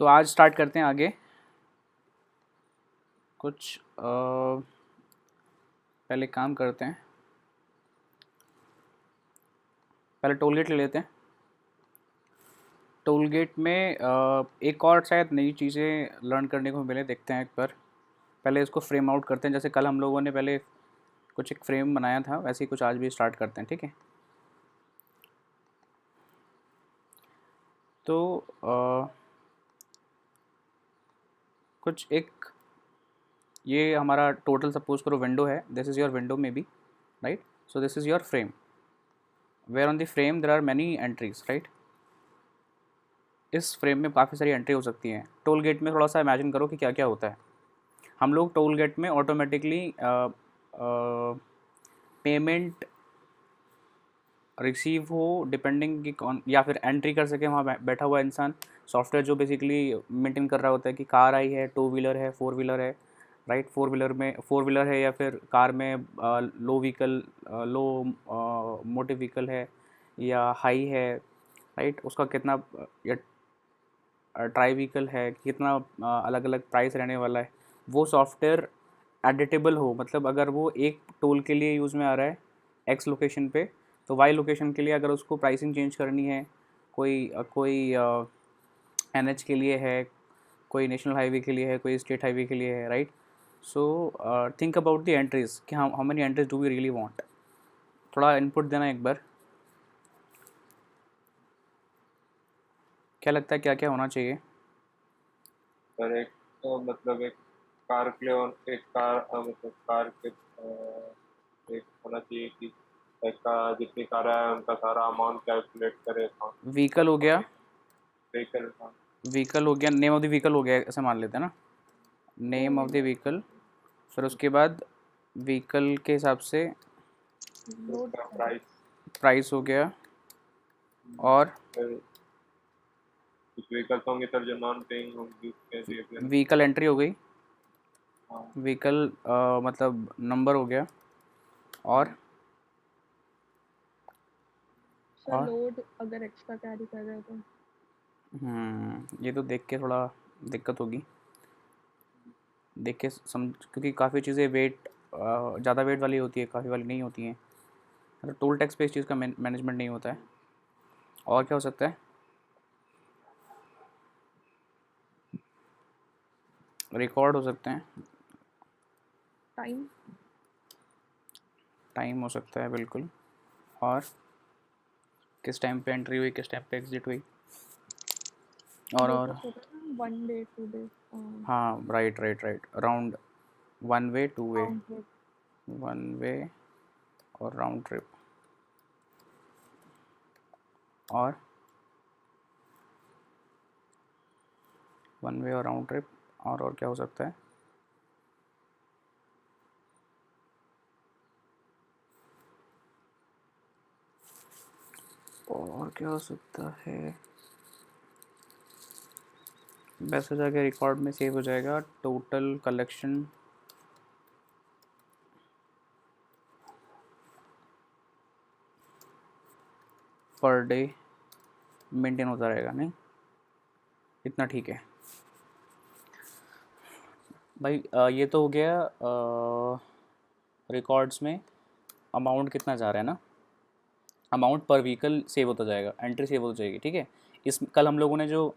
तो आज स्टार्ट करते हैं आगे कुछ पहले काम करते हैं। पहले टोल गेट ले लेते हैं। टोल गेट में एक और शायद नई चीज़ें लर्न करने को मिले, देखते हैं एक बार। पहले इसको फ्रेम आउट करते हैं, जैसे कल हम लोगों ने पहले कुछ एक फ्रेम बनाया था, वैसे ही कुछ आज भी स्टार्ट करते हैं, ठीक है। तो कुछ एक ये हमारा टोटल सपोज करो विंडो है, this is your window may be, right. So this is your frame, where on the frame there are many entries, right. इस फ्रेम में काफ़ी सारी एंट्री हो सकती हैं। टोल गेट में थोड़ा सा इमेजिन करो कि क्या क्या होता है। हम लोग टोल गेट में ऑटोमेटिकली पेमेंट रिसीव हो, डिपेंडिंग कि कौन, या फिर एंट्री कर सके वहाँ बैठा हुआ इंसान, सॉफ्टवेयर जो बेसिकली मेंटेन कर रहा होता है कि कार आई है, टू व्हीलर है, फोर व्हीलर है, राइट। फोर व्हीलर है या फिर कार में लो व्हीकल, लो मोटिव व्हीकल है या हाई है, राइट। उसका कितना या ट्राई व्हीकल है, कितना अलग अलग प्राइस रहने वाला है, वो सॉफ्टवेयर एडिटेबल हो। मतलब अगर वो एक टोल के लिए यूज़ में आ रहा है एक्स लोकेशन पे, तो वाई लोकेशन के लिए अगर उसको प्राइसिंग चेंज करनी है, कोई एनएच के लिए है, कोई नेशनल हाईवे के लिए है, कोई स्टेट हाईवे के लिए है, right. So think about the entries कि how many entries do we really want. थोड़ा इनपुट देना एक बार, क्या लगता है क्या क्या होना चाहिए। सर एक तो मतलब एक कार के लिए और एक कार मतलब कार के एक होना चाहिए कि का जितनी कार है उनका सारा अमाउंट कैलकुलेट करे व्हीकल हो गया, व्हीकल का। व्हीकल हो गया, नेम ऑफ द व्हीकल हो गया, ऐसे मान लेते हैं ना, नेम ऑफ द व्हीकल। फिर उसके बाद व्हीकल के हिसाब से उसका प्राइस। प्राइस हो गया, और फिर कुछ व्हीकल्स होंगे सर जो नॉन पेइंग होंगी उसके लिए फिर। व्हीकल एंट्री हो गई, हाँ। व्हीकल मतलब नंबर हो गया, और सर लोड अगर एक्स्ट्रा कैरी कर रहे हो तो ये तो देख के थोड़ा दिक्कत होगी, देख के समझ, क्योंकि काफ़ी चीज़ें वेट ज़्यादा वेट वाली होती है, काफ़ी वाली नहीं होती हैं। मतलब टोल टैक्स पे इस चीज़ का मैनेजमेंट नहीं होता है। और क्या हो सकता है, रिकॉर्ड हो सकते हैं, टाइम टाइम हो सकता है बिल्कुल, और किस टाइम पे एंट्री हुई, किस टाइम पे एग्जिट हुई, वो और कुछ होता है ना, 1 डे 2 डे हाँ, right right right, round, one way two way, round trip. One way और राउंड ट्रिप, और वन वे और राउंड ट्रिप, और क्या हो सकता है। और क्या हो सकता है, वैसे जाके रिकॉर्ड में सेव हो जाएगा total collection per day, maintain होता रहेगा, नहीं इतना ठीक है भाई। ये तो हो गया रिकॉर्ड्स में अमाउंट कितना जा रहा है ना, अमाउंट पर व्हीकल सेव होता जाएगा, एंट्री सेव हो जाएगी, ठीक है। इस कल हम लोगों ने जो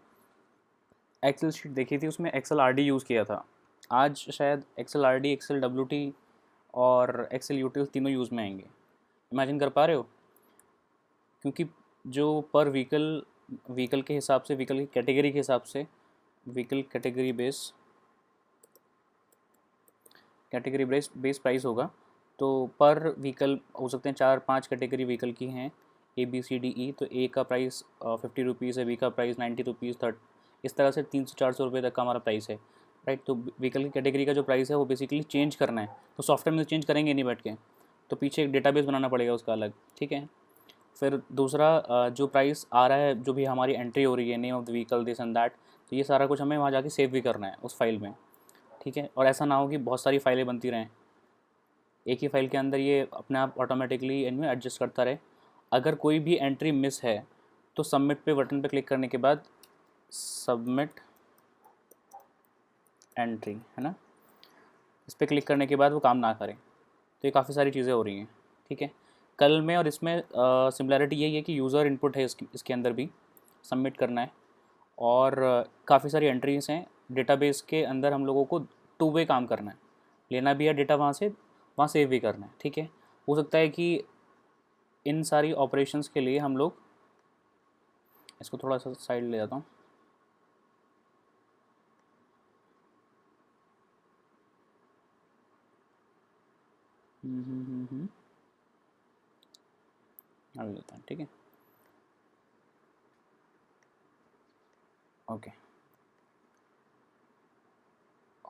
एक्सेल शीट देखी थी उसमें एक्सेल आर डी यूज़ किया था, आज शायद Excel R D, Excel W T और एक्सेल यूटिल्स तीनों यूज़ में आएंगे। इमेजिन कर पा रहे हो, क्योंकि जो पर व्हीकल, व्हीकल के हिसाब से, व्हीकल की कैटेगरी के हिसाब से, व्हीकल कैटेगरी बेस प्राइस होगा। तो पर व्हीकल हो सकते हैं 4-5 कैटेगरी व्हीकल की हैं, ABCDE। तो ए का प्राइस 50 रुपीज़ है, बी का प्राइस 90 रुपीज़, थर्ड, इस तरह से 300-400 रुपये तक का हमारा प्राइस है, राइट। तो व्हीकल की कैटेगरी का जो प्राइस है वो बेसिकली चेंज करना है, तो सॉफ्टवेयर में चेंज करेंगे नहीं बैठ के, तो पीछे एक डेटाबेस बनाना पड़ेगा उसका अलग, ठीक है। फिर दूसरा जो प्राइस आ रहा है, जो भी हमारी एंट्री हो रही है, name of the vehicle, this and that, तो ये सारा कुछ हमें वहाँ जाके सेव भी करना है उस फाइल में, ठीक है। और ऐसा ना हो कि बहुत सारी फाइलें बनती रहें, एक ही फाइल के अंदर ये अपने आप ऑटोमेटिकली इनमें एडजस्ट करता रहे। अगर कोई भी एंट्री मिस है तो सबमिट पे बटन पे क्लिक करने के बाद सबमिट एंट्री, है ना। इस पर क्लिक करने के बाद वो काम ना करें, तो ये काफ़ी सारी चीज़ें हो रही हैं, ठीक है। कल में और इसमें सिमिलैरिटी यही है कि यूज़र इनपुट है इसके अंदर भी सबमिट करना है, और काफ़ी सारी एंट्रीज हैं डेटाबेस के अंदर। हम लोगों को टू वे काम करना है, लेना भी है डेटा वहाँ से, वहाँ सेव भी करना है, ठीक है। हो सकता है कि इन सारी ऑपरेशंस के लिए हम लोग, इसको थोड़ा सा साइड ले जाता हूँ। अभी लेता हूँ, ठीक है, ओके।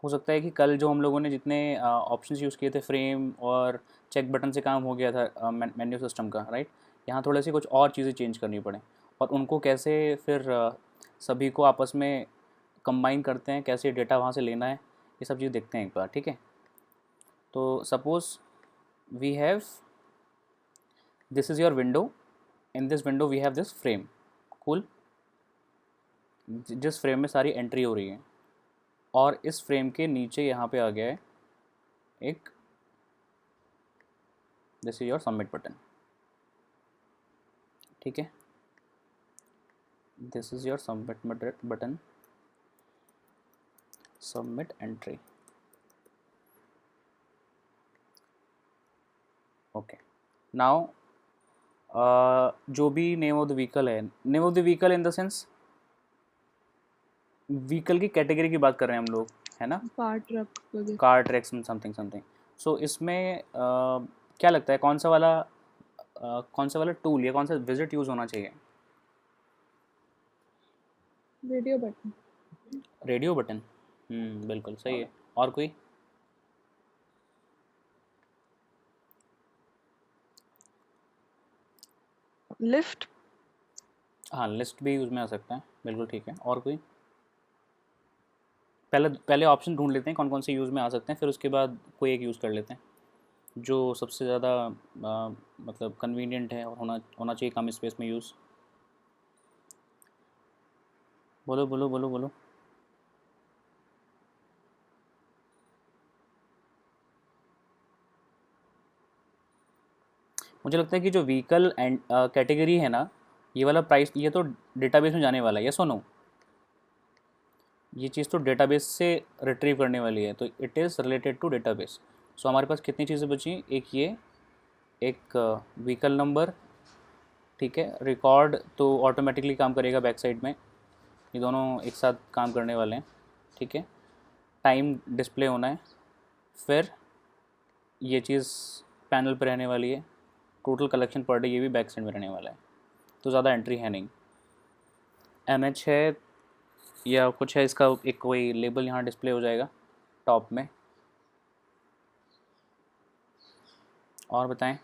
हो सकता है कि कल जो हम लोगों ने जितने ऑप्शंस यूज़ किए थे, फ्रेम और चेक बटन से काम हो गया था मेन्यू सिस्टम का, राइट। यहाँ थोड़ी सी कुछ और चीज़ें चेंज करनी पड़े, और उनको कैसे फिर सभी को आपस में कंबाइन करते हैं, कैसे डेटा वहाँ से लेना है, ये सब चीज़ देखते हैं एक बार, ठीक है। तो suppose we have, this is your window, in this window we have this frame, cool. जिस फ्रेम में सारी एंट्री हो रही है, और इस फ्रेम के नीचे यहाँ पे आ गया है एक, this is your submit button, ठीक है। This is your submit button, submit entry, okay. Now जो भी नेम ऑफ द व्हीकल है, name of the vehicle in the sense vehicle की कैटेगरी की बात कर रहे हैं हम लोग, है ना। कार ट्रक वगैरह। Car trucks something something. So इसमें क्या लगता है कौन सा वाला टूल या कौन सा विजिट यूज़ होना चाहिए? Radio button. रेडियो बटन, बिल्कुल सही है। और कोई? लिफ्ट। हाँ, लिस्ट भी यूज़ में आ सकता है, बिल्कुल ठीक है। और कोई? पहले ऑप्शन ढूंढ लेते हैं कौन कौन से यूज़ में आ सकते हैं, फिर उसके बाद कोई एक यूज़ कर लेते हैं जो सबसे ज़्यादा मतलब कन्वीनियंट है और होना होना चाहिए कम स्पेस में यूज़। बोलो बोलो बोलो बोलो। मुझे लगता है कि जो व्हीकल एंड कैटेगरी है ना, ये वाला प्राइस, ये तो डेटाबेस में जाने वाला है, यस और नो? ये चीज़ तो डेटाबेस से रिट्रीव करने वाली है, तो it is related to database. So हमारे पास कितनी चीज़ें बची? एक ये, एक व्हीकल नंबर, ठीक है। रिकॉर्ड तो ऑटोमेटिकली काम करेगा बैक साइड में, ये दोनों एक साथ काम करने वाले हैं, ठीक है। टाइम डिस्प्ले होना है, फिर ये चीज़ पैनल पर रहने वाली है। टोटल कलेक्शन पर डे, ये भी बैक साइड में रहने वाला है, तो ज़्यादा एंट्री है नहीं। MH है या कुछ है, इसका एक कोई लेबल यहाँ डिस्प्ले हो जाएगा टॉप में। और बताएं,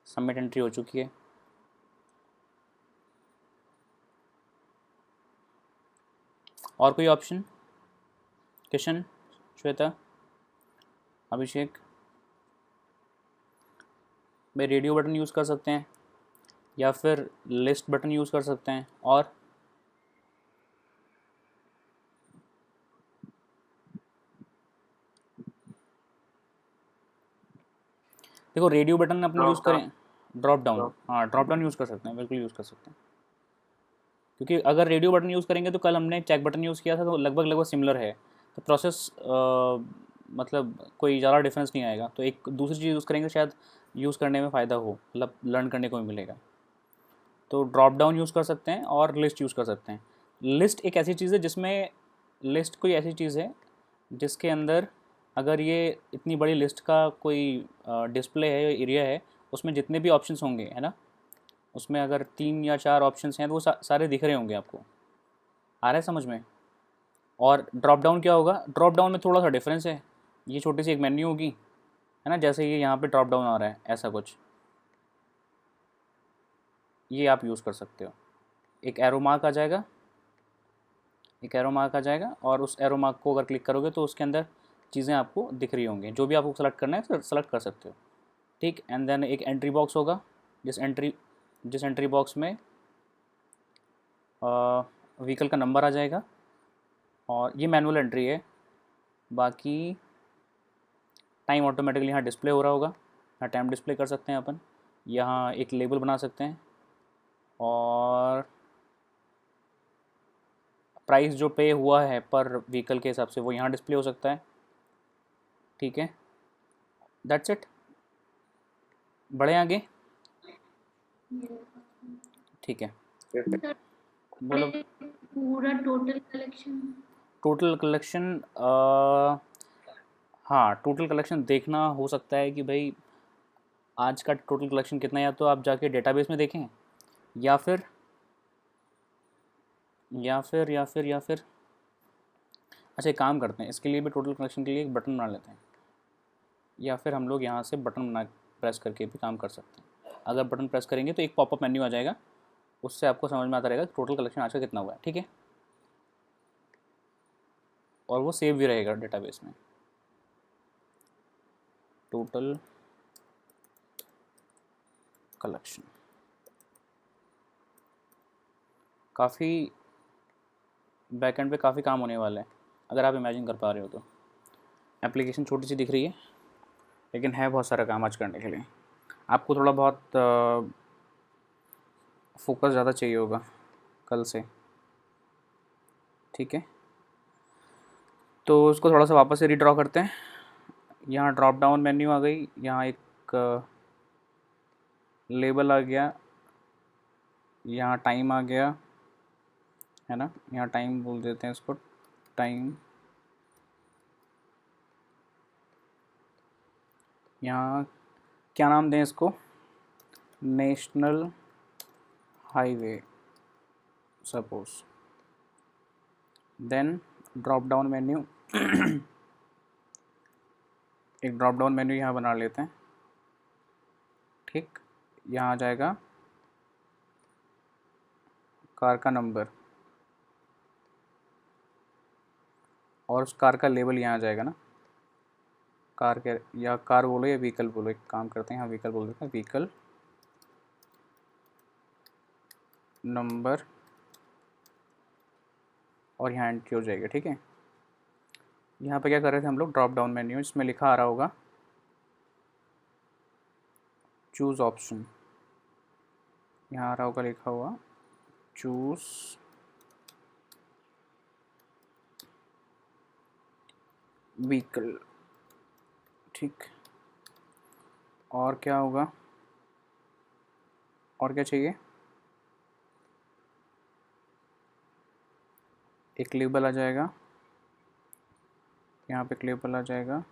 सबमिट एंट्री हो चुकी है। और कोई ऑप्शन? किशन, श्वेता, अभिषेक? भाई रेडियो बटन यूज़ कर सकते हैं या फिर लिस्ट बटन यूज़ कर सकते हैं। और देखो, रेडियो बटन अपन यूज़ करें, ड्रॉप डाउन, हाँ ड्रॉप डाउन यूज़ कर सकते हैं, बिल्कुल यूज़ कर सकते हैं। क्योंकि अगर रेडियो बटन यूज़ करेंगे तो कल हमने चेक बटन यूज़ किया था, तो लगभग सिमिलर है, तो प्रोसेस मतलब कोई ज़्यादा डिफरेंस नहीं आएगा। तो एक दूसरी चीज़ यूज़ करेंगे, शायद यूज़ करने में फ़ायदा हो, मतलब लर्न करने को भी मिलेगा। तो ड्रॉप डाउन यूज़ कर सकते हैं और लिस्ट यूज़ कर सकते हैं। लिस्ट एक ऐसी चीज़ है जिसमें, लिस्ट कोई ऐसी चीज़ है जिसके अंदर अगर ये इतनी बड़ी लिस्ट का कोई डिस्प्ले है, एरिया है, उसमें जितने भी ऑप्शंस होंगे, है ना, उसमें अगर 3 या 4 ऑप्शंस हैं तो वो सारे दिख रहे होंगे आपको। आ रहा है समझ में? और ड्रॉप डाउन क्या होगा? ड्रॉप डाउन में थोड़ा सा डिफरेंस है, ये छोटी सी एक मेन्यू होगी, है ना, जैसे ये यहाँ पे ड्रॉप डाउन आ रहा है, ऐसा कुछ, ये आप यूज़ कर सकते हो। एक एरो मार्क आ जाएगा, एक एरो मार्क आ जाएगा, और उस एरो मार्क को अगर क्लिक करोगे तो उसके अंदर चीज़ें आपको दिख रही होंगी, जो भी आपको सेलेक्ट करना है सेलेक्ट कर सकते हो, ठीक। एंड देन एक एंट्री बॉक्स होगा, जिस एंट्री बॉक्स में व्हीकल का नंबर आ जाएगा, और ये मैनुअल एंट्री है, बाकी टाइम ऑटोमेटिकली यहाँ डिस्प्ले हो रहा होगा, यहाँ टाइम डिस्प्ले कर सकते हैं अपन, यहाँ एक लेबल बना सकते हैं, और प्राइस जो पे हुआ है पर व्हीकल के हिसाब से वो यहाँ डिस्प्ले हो सकता है। ठीक है, दैट्स इट। बढ़े आगे? ठीक है, बोलो। पूरा टोटल कलेक्शन टोटल कलेक्शन, हाँ टोटल कलेक्शन देखना हो सकता है कि भाई आज का टोटल कलेक्शन कितना है, या तो आप जाके डेटाबेस में देखें, या फिर अच्छा एक काम करते हैं, इसके लिए भी टोटल कलेक्शन के लिए एक बटन बना लेते हैं, या फिर हम लोग यहाँ से बटन बना प्रेस करके भी काम कर सकते हैं। अगर बटन प्रेस करेंगे तो एक पॉपअप मेन्यू आ जाएगा, उससे आपको समझ में आता रहेगा कि टोटल कलेक्शन आज का कितना हुआ है। ठीक है, और वो सेव भी रहेगा डेटाबेस में। टोटल कलेक्शन काफ़ी बैकएंड पे काफ़ी काम होने वाला है, अगर आप इमेजिन कर पा रहे हो तो। एप्लीकेशन छोटी सी दिख रही है, लेकिन है बहुत सारा काम आज करने के लिए। आपको थोड़ा बहुत फोकस ज़्यादा चाहिए होगा कल से। ठीक है, तो उसको थोड़ा सा वापस से रीड्रॉ करते हैं। यहाँ ड्रॉप डाउन मेन्यू आ गई, यहाँ एक लेबल आ गया, यहाँ टाइम आ गया, है ना, यहाँ टाइम बोल देते हैं इसको, टाइम। यहाँ क्या नाम दें इसको, national highway suppose. Then drop down menu एक ड्रॉप डाउन मेन्यू यहाँ बना लेते हैं। ठीक, यहाँ आ जाएगा कार का नंबर, और उस कार का लेबल यहाँ आ जाएगा ना, कार के, या कार बोलो या व्हीकल बोलो, एक काम करते हैं यहाँ व्हीकल बोल देते हैं, व्हीकल नंबर, और यहाँ एंट्री हो जाएगी। ठीक है, यहाँ पे क्या कर रहे थे हम लोग, ड्रॉप डाउन मेन्यू, इसमें लिखा आ रहा होगा चूज़ ऑप्शन, यहाँ आ रहा होगा लिखा हुआ चूज़ व्हीकल। ठीक, और क्या होगा, और क्या चाहिए, एक लेबल आ जाएगा, यहाँ पे एक लेबल आ जाएगा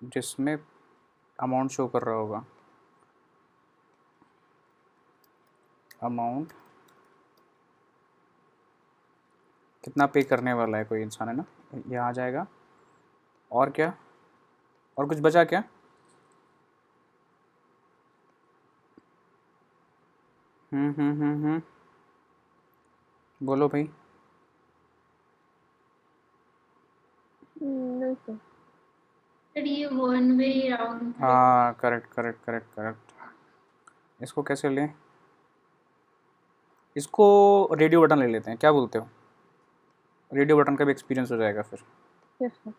जिसमें अमाउंट शो कर रहा होगा, अमाउंट कितना पे करने वाला है कोई इंसान, है ना, ये आ जाएगा। और क्या, और कुछ बचा क्या? बोलो भाई। नहीं सर। सर ये वन वे राउंड हाँ करेक्ट करेक्ट करेक्ट करेक्ट। इसको कैसे लें, इसको रेडियो बटन ले लेते हैं, क्या बोलते हो? रेडियो बटन का भी एक्सपीरियंस हो जाएगा फिर। Yes sir.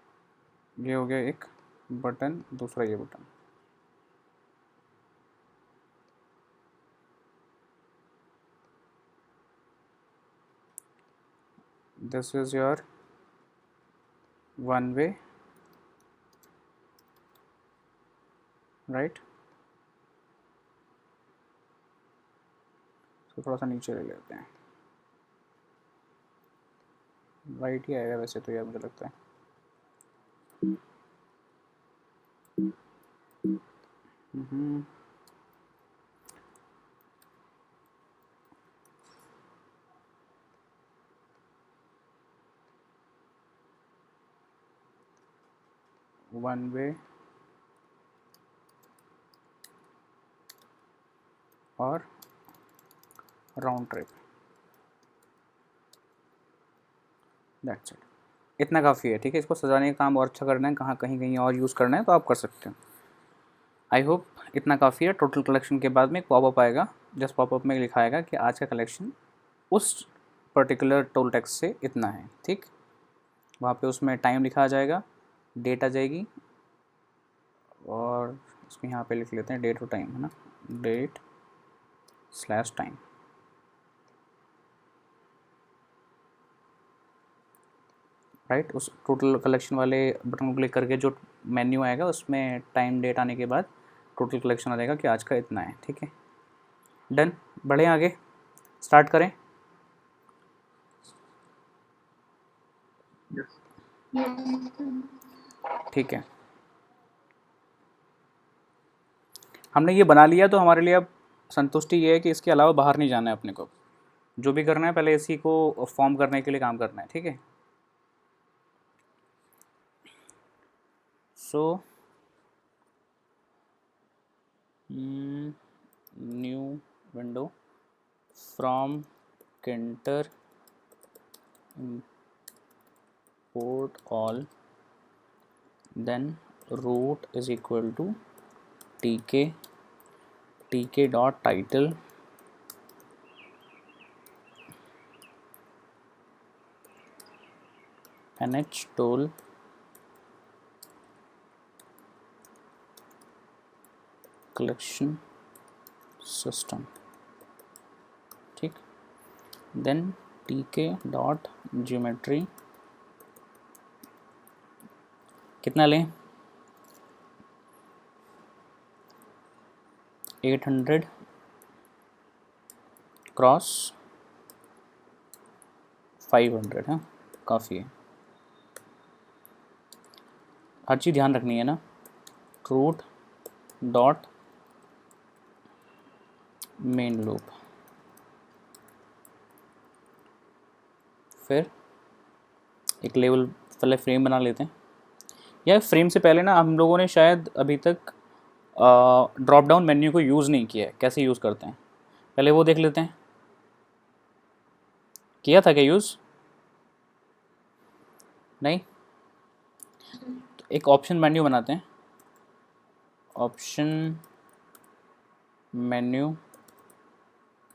ये हो गया एक बटन, दूसरा ये button. This is your one way, right. तो थोड़ा सा नीचे ले लेते हैं, राइट ही आएगा वैसे तो यार, मुझे लगता है। वन वे और राउंड ट्रिप, दैट्स इट। इतना काफ़ी है। ठीक है, इसको सजाने का काम और अच्छा करना है, कहाँ कहीं कहीं और यूज़ करना है तो आप कर सकते हो। आई होप इतना काफ़ी है। टोटल कलेक्शन के बाद में एक पॉपअप आएगा, जस्ट पॉपअप में लिखा आएगा कि आज का कलेक्शन उस पर्टिकुलर टोल टैक्स से इतना है, ठीक। वहाँ पे उसमें टाइम लिखा आ जाएगा, डेट आ जाएगी, और इसको यहाँ पे लिख लेते हैं डेट और टाइम, है ना, डेट स्लैश टाइम। राइट, उस टोटल कलेक्शन वाले बटन को क्लिक करके जो मेन्यू आएगा उसमें टाइम डेट आने के बाद टोटल कलेक्शन आ जाएगा कि आज का इतना है, ठीक है। डन, बढ़ें आगे, स्टार्ट करें। ठीक है, हमने ये बना लिया तो हमारे लिए अब संतुष्टि ये है कि इसके अलावा बाहर नहीं जाना है अपने को। जो भी करना है पहले इसी को फॉर्म करने के लिए काम करना है, ठीक है। So new window from Kinter import all, then root is equal to tk dot title nh tool collection system, ठीक। then tk dot geometry कितना लें, 800 क्रॉस 500, हाँ काफ़ी है। हर चीज़ ध्यान रखनी है ना। रूट डॉट मेन लूप, फिर एक लेवल पहले फ्रेम बना लेते हैं। या फ्रेम से पहले ना हम लोगों ने शायद अभी तक ड्रॉप डाउन मेन्यू को यूज़ नहीं किया है, कैसे यूज़ करते हैं पहले वो देख लेते हैं। किया था क्या यूज़? नहीं, तो एक ऑप्शन मेन्यू बनाते हैं। Option menu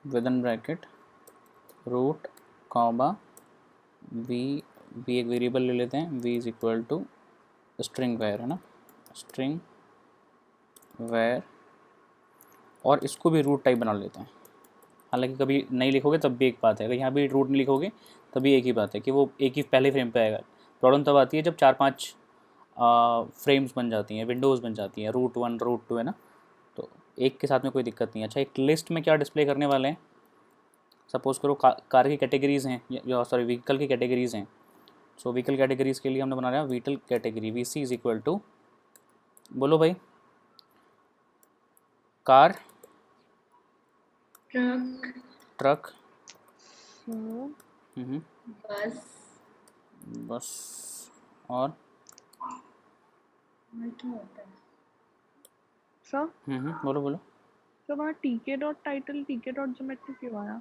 with in bracket root comma we एक वेरिएबल ले लेते हैं, v is equal to string where, है ना, स्ट्रिंग वेयर, और इसको भी रूट टाइप बना लेते हैं। हालांकि कभी नहीं लिखोगे तब भी एक बात है, अगर यहाँ भी रूट नहीं लिखोगे तभी एक ही बात है कि वो एक ही पहले फ्रेम पे आएगा। प्रॉब्लम तब आती है जब 4-5 फ्रेम्स बन जाती हैं, विंडोज़ बन जाती हैं, रूट 1 रूट 2, है ना, तो एक के साथ में कोई दिक्कत नहीं है। अच्छा, एक लिस्ट में क्या डिस्प्ले करने वाले हैं, सपोज़ करो कार की कैटेगरीज़ हैं, या सॉरी व्हीकल की कैटेगरीज़ हैं। सो व्हीकल कैटेगरीज़ के लिए हमने बना रहा है vehicle category, V C is equal to, बोलो भाई, कार, ट्रक, बस, बस, और क्या होता है? सर बोलो बोलो। तो वहाँ टीके डॉट टाइटल टीके डॉट ज्योमेट्री क्यों आया?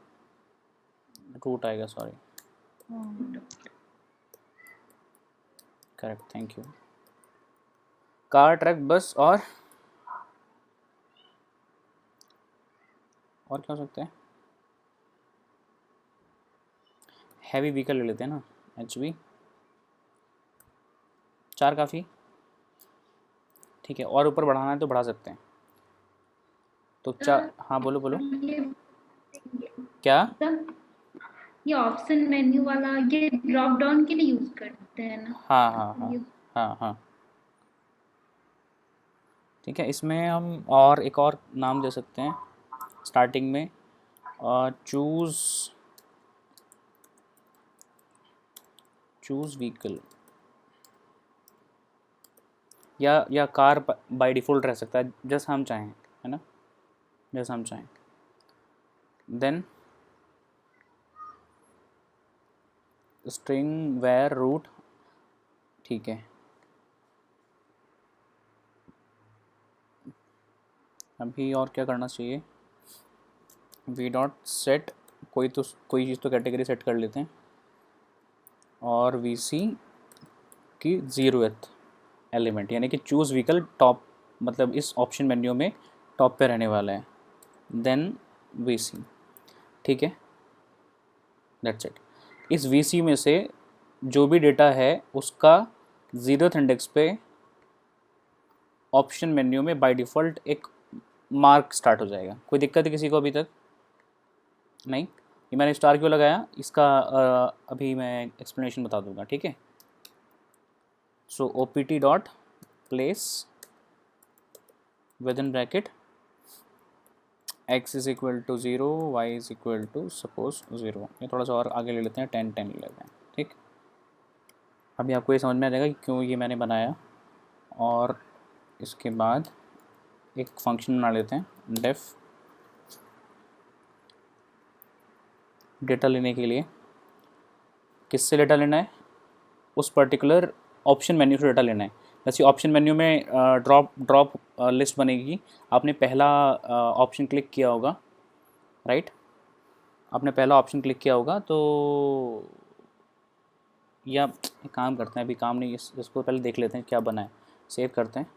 रूट आएगा, सॉरी, हाँ, correct, thank you. Car, truck, बस, और क्या हो सकते हैं? हैवी व्हीकल ले लेते हैं ना, HV, 4 काफ़ी, ठीक है। और ऊपर बढ़ाना है तो बढ़ा सकते हैं, तो 4, हाँ बोलो बोलो। क्या? ये ऑप्शन मेन्यू वाला ये ड्रॉप डाउन के लिए यूज करते हैं ना? हाँ हाँ हाँ हाँ हाँ, ठीक है। इसमें हम और एक और नाम दे सकते हैं स्टार्टिंग में, चूज़ व्हीकल, या कार बाय डिफ़ॉल्ट रह सकता है, जैसा हम चाहें, है ना, जैसा हम चाहें। देन स्ट्रिंग वेयर रूट, ठीक है। अभी और क्या करना चाहिए, वी डॉट सेट, कोई चीज़ तो कैटेगरी सेट कर लेते हैं, और वी सी की 0th एलिमेंट, यानी कि चूज़ व्हीकल टॉप, मतलब इस ऑप्शन मेन्यू में टॉप पे रहने वाला है, देन वी सी, ठीक है, दैट्स इट। इस VC में से जो भी डेटा है उसका 0th इंडेक्स पे ऑप्शन मेन्यू में बाय डिफ़ॉल्ट एक मार्क स्टार्ट हो जाएगा। कोई दिक्कत है किसी को अभी तक? नहीं। ये मैंने स्टार क्यों लगाया इसका अभी मैं एक्सप्लेनेशन बता दूंगा, ठीक है। So opt dot place with in bracket x is equal to 0, y is equal to suppose 0। ये थोड़ा सा और आगे ले लेते हैं, 10 ले लेते हैं, ठीक। अभी आपको ये समझ में आ जाएगा कि क्यों ये मैंने बनाया। और इसके बाद एक फंक्शन बना लेते हैं डेफ डेटा लेने के लिए। किससे डेटा लेना है? उस पर्टिकुलर ऑप्शन मेन्यू से डेटा लेना है। जैसे ऑप्शन मेन्यू में ड्रॉप लिस्ट बनेगी, आपने पहला ऑप्शन क्लिक किया होगा, राइट। आपने पहला ऑप्शन क्लिक किया होगा तो या एक काम करते हैं, अभी काम नहीं, इसको पहले देख लेते हैं क्या बना है। सेव करते हैं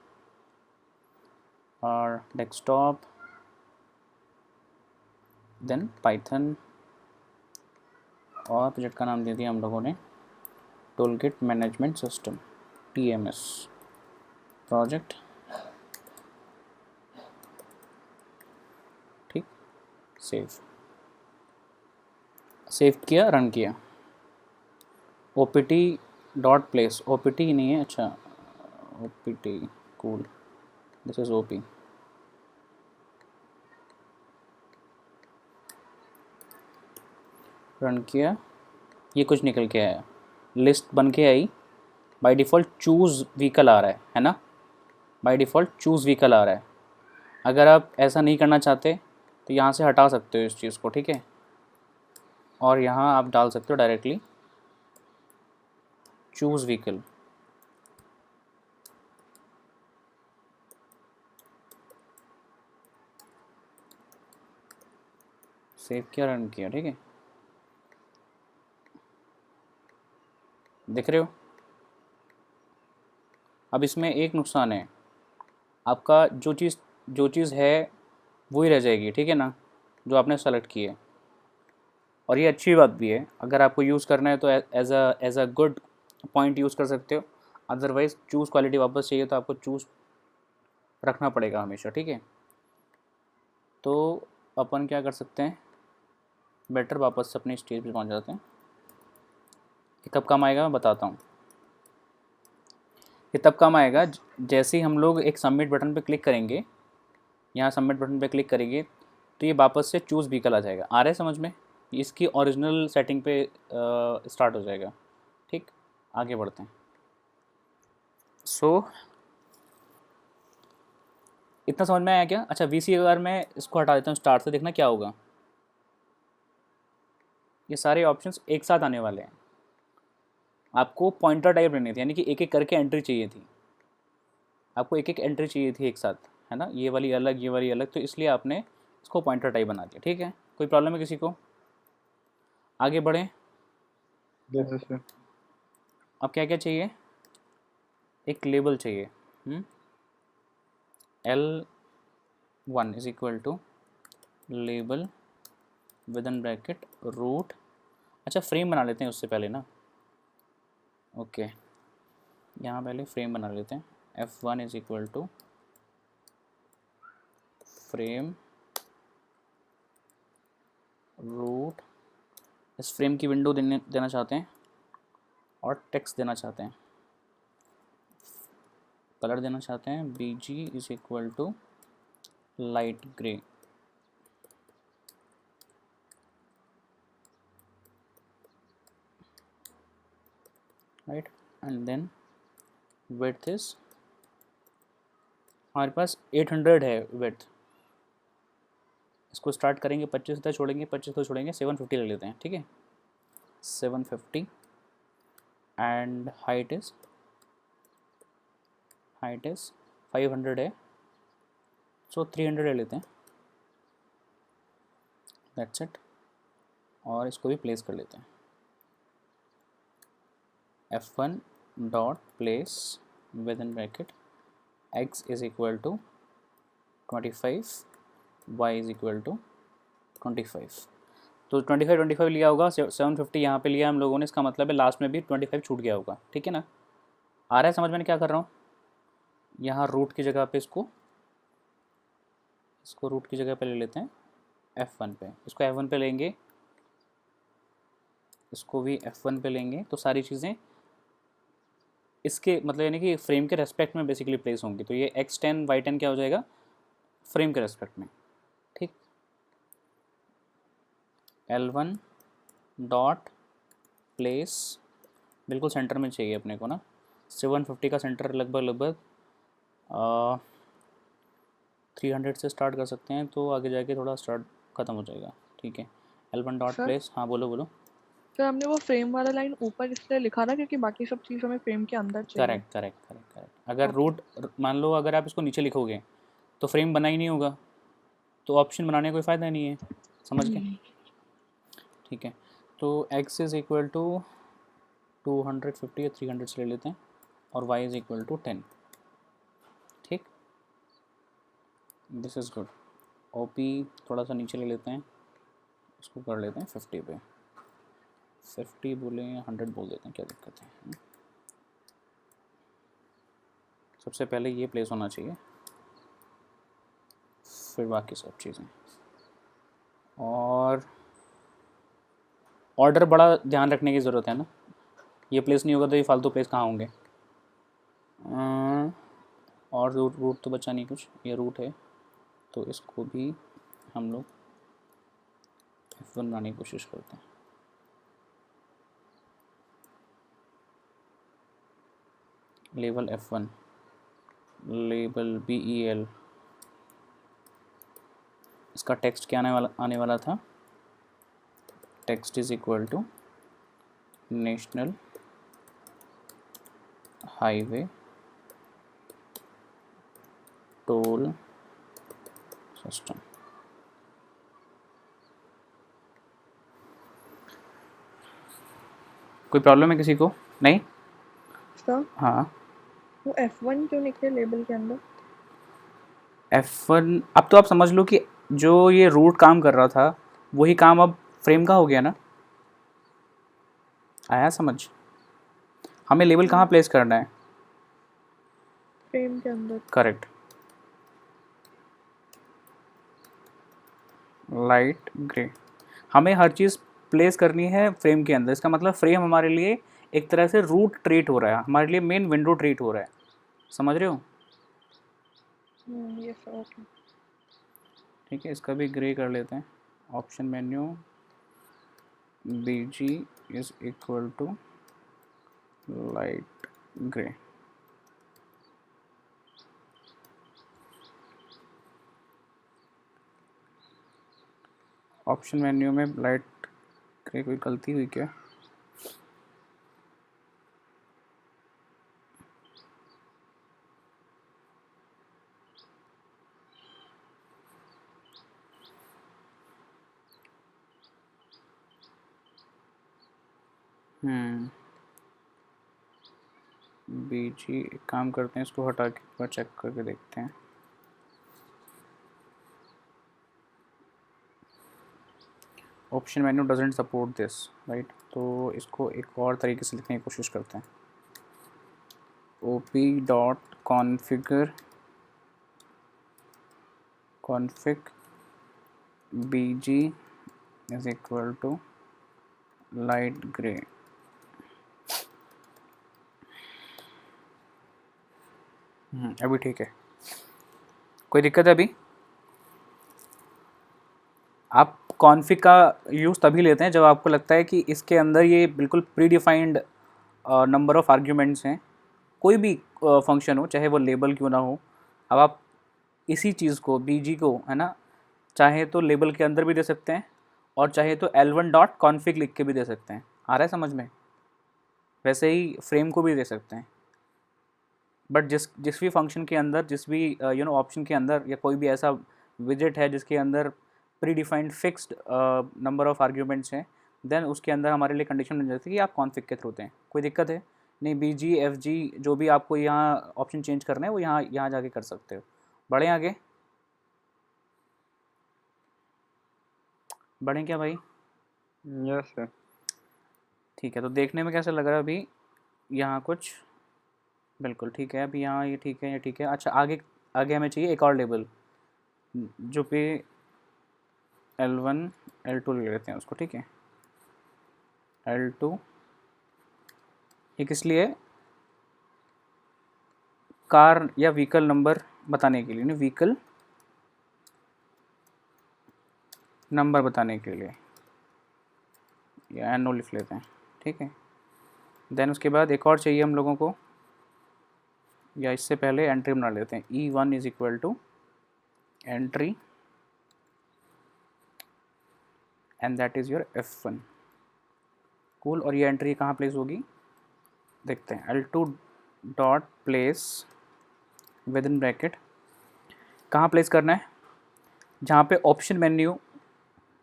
और डेस्कटॉप, देन पाइथन, और प्रोजेक्ट का नाम दे दिया हम लोगों ने toolkit management system TMS project, ठीक। सेव किया, रन किया। opt डॉट प्लेस, opt नहीं है, अच्छा opt cool, this is OP। Run किया, ये कुछ निकल के आया, लिस्ट बन के आई। बाय डिफ़ॉल्ट चूज़ व्हीकल आ रहा है ना, बाय डिफ़ॉल्ट चूज़ व्हीकल आ रहा है। अगर आप ऐसा नहीं करना चाहते तो यहाँ से हटा सकते हो इस चीज़ को, ठीक है। और यहाँ आप डाल सकते हो डायरेक्टली चूज़ व्हीकल। सेव किया, रन किया, ठीक है। देख रहे हो? अब इसमें एक नुकसान है, आपका जो चीज़ है वही रह जाएगी, ठीक है ना, जो आपने सेलेक्ट की है। और ये अच्छी बात भी है, अगर आपको यूज़ करना है तो as a good point use कर सकते हो। अदरवाइज़ चूज़ क्वालिटी वापस चाहिए तो आपको चूज़ रखना पड़ेगा हमेशा, ठीक है। तो अपन क्या कर सकते हैं, बेटर वापस से अपने स्टेज पे पहुंच जाते हैं। ये कब काम आएगा मैं बताता हूँ। ये तब काम आएगा जैसे ही हम लोग एक सबमिट बटन पे क्लिक करेंगे, यहाँ सबमिट बटन पे क्लिक करेंगे तो ये वापस से चूज़ व्हीकल आ जाएगा। आ रहा है समझ में? इसकी ओरिजिनल सेटिंग पे स्टार्ट हो जाएगा, ठीक। आगे बढ़ते हैं। इतना समझ में आया क्या? अच्छा, VC अगर मैं इसको हटा देता हूँ स्टार्ट से, देखना क्या होगा। ये सारे ऑप्शंस एक साथ आने वाले हैं। आपको पॉइंटर टाइप लेनी थी, यानी कि एक एक करके एंट्री चाहिए थी, आपको एक एक एंट्री चाहिए थी एक साथ, है ना। ये वाली अलग, ये वाली अलग, तो इसलिए आपने इसको पॉइंटर टाइप बना दिया, ठीक है। कोई प्रॉब्लम है किसी को? आगे बढ़ें। Yes sir. अब क्या क्या चाहिए? एक लेबल चाहिए। L1 is equal to label with in bracket root. अच्छा, फ्रेम बना लेते हैं उससे पहले ना, ओके। यहाँ पहले फ्रेम बना लेते हैं। F1 is equal to frame root. इस फ्रेम की विंडो देना चाहते हैं और टेक्स्ट देना चाहते हैं, कलर देना चाहते हैं BG is equal to light grey, right. And then width is, हमारे पास 800 है विड्थ। इसको स्टार्ट करेंगे 25 तक छोड़ेंगे, 25 तक छोड़ेंगे, 750 ले लेते हैं, ठीक है। 750 एंड हाइट इज 500 है, सो 300 ले लेते हैं, दैट्स इट। और इसको भी प्लेस कर लेते हैं। F1 dot place with in bracket x is equal to 25, y is equal to 25। तो 25 लिया होगा, 750 यहाँ पे लिया हम लोगों ने, इसका मतलब है लास्ट में भी 25 छूट गया होगा। ठीक है ना, आ रहा है समझ में क्या कर रहा हूँ? यहाँ रूट की जगह पे इसको रूट की जगह पे ले लेते हैं F1 पे, इसको F1 पे लेंगे, इसको भी F1 पे लेंगे, तो सारी चीज़ें इसके मतलब यानी कि फ्रेम के रेस्पेक्ट में बेसिकली प्लेस होंगी। तो ये X10 Y10 क्या हो जाएगा? फ्रेम के रेस्पेक्ट में। ठीक, L1 डॉट प्लेस बिल्कुल सेंटर में चाहिए अपने को ना, 750 का सेंटर लगभग 300 से स्टार्ट कर सकते हैं, तो आगे जाके थोड़ा स्टार्ट ख़त्म हो जाएगा। ठीक है, L1 डॉट सर? प्लेस, हाँ बोलो बोलो। तो हमने वो फ्रेम वाला लाइन ऊपर इसलिए लिखा ना क्योंकि बाकी सब चीज़ हमें फ्रेम के अंदर चाहिए। करेक्ट। अगर Okay. रूट मान लो अगर आप इसको नीचे लिखोगे तो फ्रेम बना ही नहीं होगा, तो ऑप्शन बनाने का कोई फ़ायदा नहीं है, समझ गए? ठीक है, तो x इज़ इक्वल टू 250 या 300 से ले लेते हैं, और y इज़ इक्वल टू 10। ठीक, दिस इज़ गुड। OP थोड़ा सा नीचे ले लेते हैं, इसको कर लेते हैं 50 पे, 50 बोलें या 100 बोल देते हैं, क्या दिक्कत है? सबसे पहले ये प्लेस होना चाहिए, फिर बाकी सब चीज़ें। और ऑर्डर बड़ा ध्यान रखने की ज़रूरत है ना, ये प्लेस नहीं होगा तो ये फालतू प्लेस कहाँ होंगे? और रूट तो बचा नहीं कुछ, ये रूट है, तो इसको भी हम लोग F1 बनाने की कोशिश करते हैं। लेबल F1, लेबल BEL, इसका टेक्स्ट क्या आने वाला था? Text is equal to national highway toll system. कोई प्रॉब्लम है किसी को? नहीं? सर हाँ, वो F1 क्यों निकले लेबल के अंदर? F1 अब तो आप समझ लो कि जो ये रूट काम कर रहा था वही काम अब फ्रेम का हो गया ना, आया समझ? हमें लेबल कहाँ प्लेस करना है? फ्रेम के अंदर। Correct, light grey. हमें हर चीज़ प्लेस करनी है फ्रेम के अंदर, इसका मतलब फ्रेम हमारे लिए एक तरह से रूट ट्रीट हो रहा है, हमारे लिए मेन विंडो ट्रीट हो रहा है, समझ रहे हो? ये सर ओके। ठीक है, इसका भी ग्रे कर लेते हैं। Option menu BG is equal to light grey. Option menu में लाइट ग्रे, कोई गलती हुई क्या? BG, एक काम करते हैं, इसको हटा के एक बार चेक करके देखते हैं। Option menu doesn't support this, right? तो इसको एक और तरीके से लिखने की कोशिश करते हैं। OP dot configure config BG is equal to light grey. अभी ठीक है, कोई दिक्कत है अभी? आप कॉन्फ़िग का यूज़ तभी लेते हैं जब आपको लगता है कि इसके अंदर ये बिल्कुल pre defined number of arguments हैं, कोई भी फंक्शन हो, चाहे वो लेबल क्यों ना हो। अब आप इसी चीज़ को BG को, है ना, चाहे तो लेबल के अंदर भी दे सकते हैं और चाहे तो L1 डॉट कॉन्फ़िग लिख के भी दे सकते हैं। आ रहा है समझ में? वैसे ही फ्रेम को भी दे सकते हैं, बट जिस भी फंक्शन के अंदर, जिस भी ऑप्शन के अंदर, या कोई भी ऐसा विजेट है जिसके अंदर pre defined fixed number of arguments हैं, देन उसके अंदर हमारे लिए कंडीशन बन जाती है कि आप कॉन्फ़िग के थ्रू दें। कोई दिक्कत है नहीं? BG FG जो भी आपको यहाँ ऑप्शन चेंज करना है वो यहाँ जाके कर सकते हो। बढ़ें आगे? बढ़ें क्या भाई? Yes sir. ठीक है, तो देखने में कैसा लग रहा है अभी? यहाँ कुछ बिल्कुल ठीक है, अभी यहाँ ये ठीक है, ये ठीक है। अच्छा, आगे आगे हमें चाहिए एक और लेबल जो कि L1 L2 ले लेते हैं उसको, ठीक है। L2 ये किस लिए? कार या व्हीकल नंबर बताने के लिए, नहीं, व्हीकल नंबर बताने के लिए, या NO लिख लेते हैं, ठीक है। देन उसके बाद एक और चाहिए हम लोगों को, या इससे पहले एंट्री बना लेते हैं। E1 is equal to entry and that is your F1। Cool. और ये एंट्री कहाँ प्लेस होगी देखते हैं। L2 dot place with in bracket, कहाँ प्लेस करना है? जहाँ पे ऑप्शन मेन्यू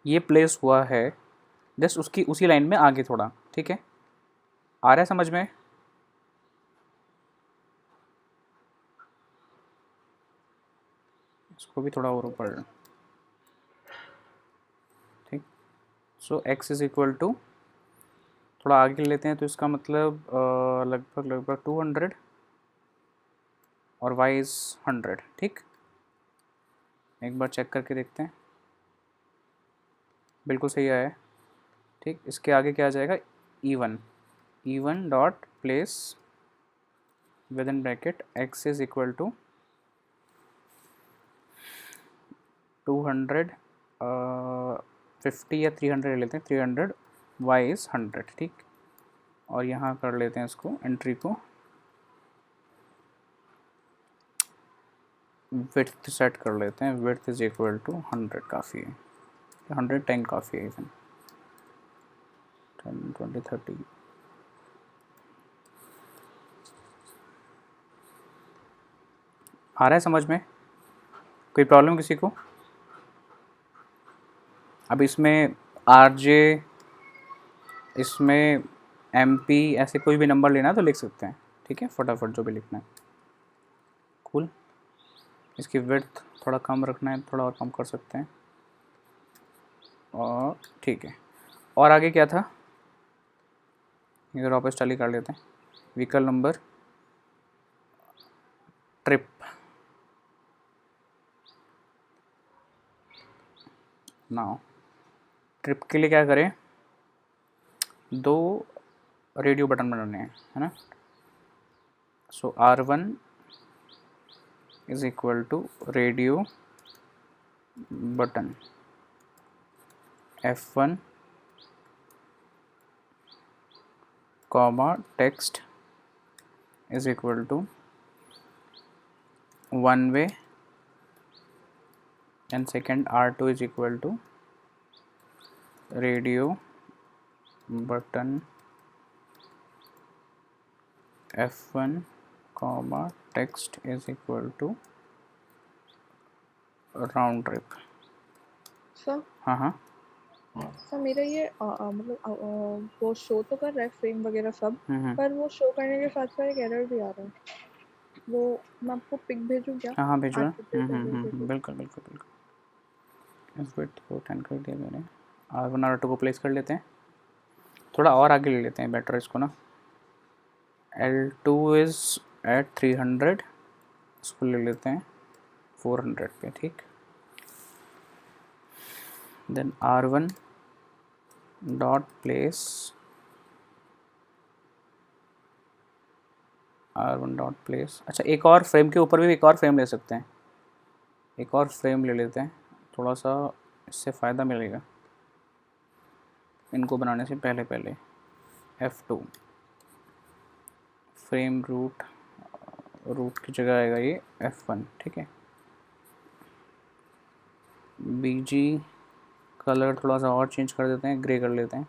ये प्लेस हुआ है जस्ट उसकी उसी लाइन में आगे थोड़ा, ठीक है। आ रहा है समझ में? इसको भी थोड़ा और ऊपर, ठीक। सो x इज इक्वल टू, थोड़ा आगे लेते हैं तो इसका मतलब लगभग लगभग 200 और y इज 100, ठीक। एक बार चेक करके देखते हैं, बिल्कुल सही आया है, ठीक। इसके आगे क्या आ जाएगा? E1 dot place with in bracket x is equal to 200 50 या 300 ले लेते हैं, 300 y इज़ 100, ठीक। और यहाँ कर लेते हैं इसको एंट्री को विड्थ सेट कर लेते हैं। विड्थ इज इक्वल टू 100 काफ़ी है, 110 काफ़ी है, इवन 10 20 30। आ रहा है समझ में? कोई प्रॉब्लम किसी को? अब इसमें RJ, इसमें MP, ऐसे कोई भी नंबर लेना है तो लिख सकते हैं, ठीक है, फटाफट जो भी लिखना है। कूल। इसकी विड्थ थोड़ा कम रखना है, थोड़ा और कम कर सकते हैं, और ठीक है। और आगे क्या था? इधर वापस टैली कर लेते हैं। Vehicle number, trip, now trip के लिए क्या करें? 2 रेडियो बटन बनाने हैं, है ना। So R1 is equal to radio button, F1 comma text is equal to one way and second R2 is equal to radio button F1 comma text is equal to round trip. Sir हाँ, sir मेरा ये मतलब वो show तो कर रहा है frame वगैरह सब, पर वो शो करने के साथ साथ एक एरर भी आ रहा है। वो मैं आपको पिक भेजूँ क्या? हाँ भेजो ना। बिल्कुल। बिल्कुल बिल्कुल बिल्कुल। इस विड्थ को 10 कर दिया मैंने। R1 R2 को प्लेस कर लेते हैं, थोड़ा और आगे ले लेते हैं बेटर इसको ना। L2 इज़ एट 300, इसको ले लेते हैं 400 पे, ठीक। Then R1 dot place, R1 dot place. अच्छा, एक और फ्रेम के ऊपर भी एक और फ्रेम ले सकते हैं, एक और फ्रेम ले लेते हैं, थोड़ा सा इससे फ़ायदा मिलेगा इनको बनाने से पहले। F2 फ्रेम रूट की जगह आएगा ये F1, ठीक है। BG कलर थोड़ा सा और चेंज कर देते हैं, ग्रे कर लेते हैं,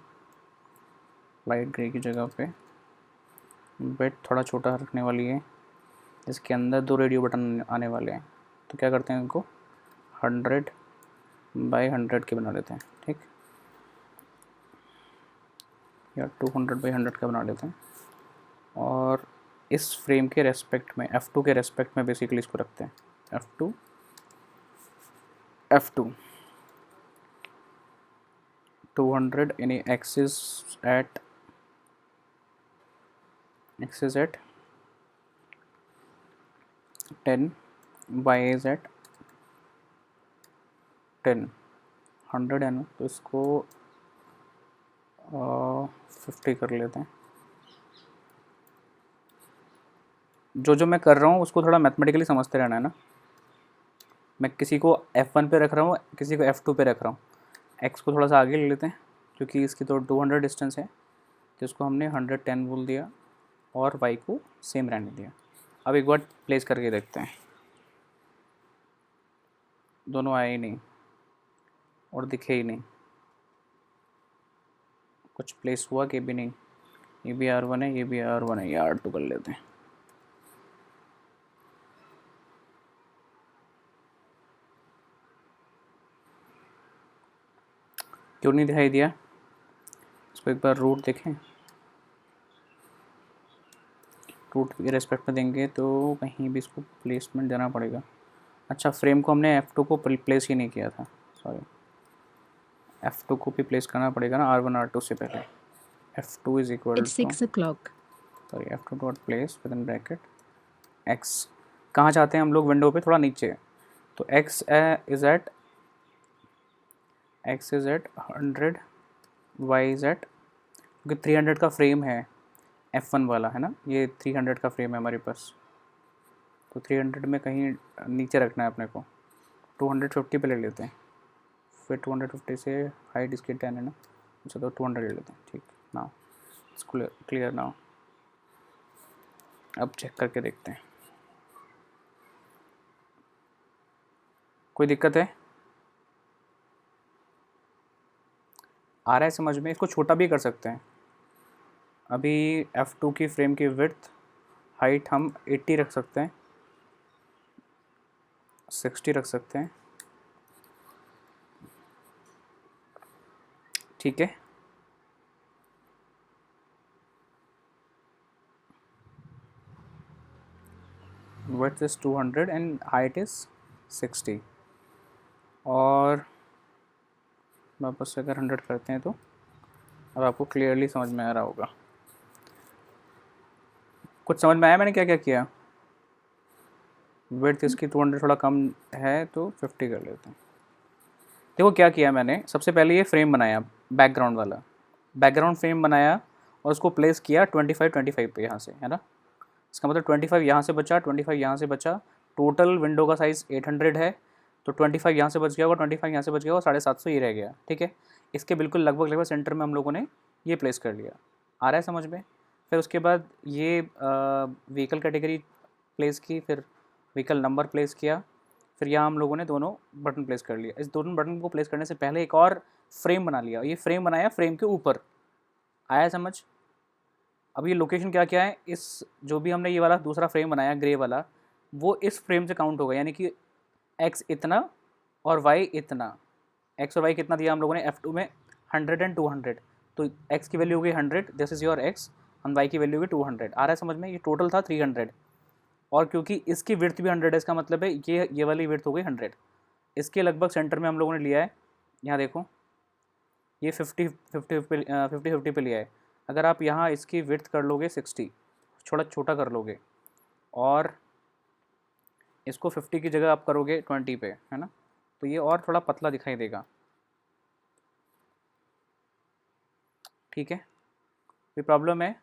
लाइट ग्रे की जगह पे। बेट थोड़ा छोटा रखने वाली है, इसके अंदर 2 रेडियो बटन आने वाले हैं, तो क्या करते हैं इनको 100 बाई 100 के बना लेते हैं, ठीक, या 200 बाई 100 का बना लेते हैं। और इस फ्रेम के रेस्पेक्ट में, F2 के रेस्पेक्ट में बेसिकली इसको रखते हैं, F2 200 यानी x is at 10, y is at 10, 100 है ना, तो इसको 50 कर लेते हैं। जो मैं कर रहा हूँ उसको थोड़ा मैथमेटिकली समझते रहना है ना। मैं किसी को F1 पे रख रहा हूँ, किसी को F2 पे रख रहा हूँ। x को थोड़ा सा आगे ले लेते हैं क्योंकि इसकी तो 200 डिस्टेंस है, तो इसको हमने 110 बोल दिया और y को सेम रहने दिया। अब एक बार प्लेस करके देखते हैं। दोनों आए ही नहीं और दिखे ही नहीं, कुछ प्लेस हुआ कि भी नहीं। ये भी R1 है, ये भी R1 है, ये R2 कर लेते हैं। क्यों नहीं दिखाई दिया? इसको एक बार रूट देखें। रूट के रेस्पेक्ट में देंगे तो कहीं भी इसको प्लेसमेंट देना पड़ेगा। अच्छा, फ्रेम को हमने F2 को प्लेस ही नहीं किया था, सॉरी। F2 को भी प्लेस करना पड़ेगा ना R1 R2 से पहले। F2 is equal It's 6 o'clock. Sorry F2 dot place with in bracket x। कहाँ चाहते हैं हम लोग? विंडो पे थोड़ा नीचे, तो x is at 100, y is at, क्योंकि 300 का फ्रेम है F1 वाला है ना, ये 300 का फ्रेम है हमारे पास, तो 300 में कहीं नीचे रखना है अपने को। 250 पे ले लेते हैं, फिर 250 से हाइट इसकी 10 है ना, अच्छा तो 200 ले लेते हैं। ठीक, नाउ इट्स क्लियर नाउ। अब चेक करके देखते हैं, कोई दिक्कत है? आ रहा है समझ में? इसको छोटा भी कर सकते हैं। अभी F2 की फ्रेम की विड्थ हाइट हम 80 रख सकते हैं, 60 रख सकते हैं, ठीक है। Width is 200 and height is 60, और वापस से अगर 100 करते हैं तो अब आपको क्लियरली समझ में आ रहा होगा। कुछ समझ में आया मैंने क्या क्या किया? विड्थ इसकी 200 थोड़ा कम है तो 50 कर लेते हैं। देखो क्या किया मैंने, सबसे पहले ये फ्रेम बनाया, बैकग्राउंड वाला बैकग्राउंड फ्रेम बनाया और उसको प्लेस किया 25 पे यहाँ से, है ना। इसका मतलब 25 यहाँ से बचा, 25 यहाँ से बचा। टोटल विंडो का साइज़ 800 है, तो 25 यहाँ से बच गया होगा, 25 यहाँ से बच गया होगा, 750 ये रह गया, ठीक है। इसके बिल्कुल लगभग सेंटर में हम लोगों ने ये प्लेस कर लिया। आ रहा है समझ में? फिर उसके बाद ये व्हीकल कैटेगरी प्लेस की, फिर व्हीकल नंबर प्लेस किया, फिर यहाँ हम लोगों ने दोनों बटन प्लेस कर लिया। इस दोनों बटन को प्लेस करने से पहले एक और फ्रेम बना लिया, ये फ्रेम बनाया फ्रेम के ऊपर। आया समझ? अब ये लोकेशन क्या क्या है, इस जो भी हमने ये वाला दूसरा फ्रेम बनाया ग्रे वाला, वो इस फ्रेम से काउंट होगा, यानी कि x इतना और y इतना। x और y कितना दिया हम लोगों ने F2 में? 100 एंड 200, तो x की वैल्यू हो गई 100, दिस इज़ योर x, और y की वैल्यू होगी 200। आ रहा है समझ में? ये टोटल था 300, और क्योंकि इसकी विड्थ भी 100 है, इसका मतलब है ये वाली विड्थ हो गई 100। इसके लगभग सेंटर में हम लोगों ने लिया है, यहाँ देखो ये 50 पे लिया है। अगर आप यहाँ इसकी विड्थ कर लोगे 60, थोड़ा छोटा कर लोगे, और इसको 50 की जगह आप करोगे 20 पे, है ना, तो ये और थोड़ा पतला दिखाई देगा, ठीक है। कोई प्रॉब्लम है?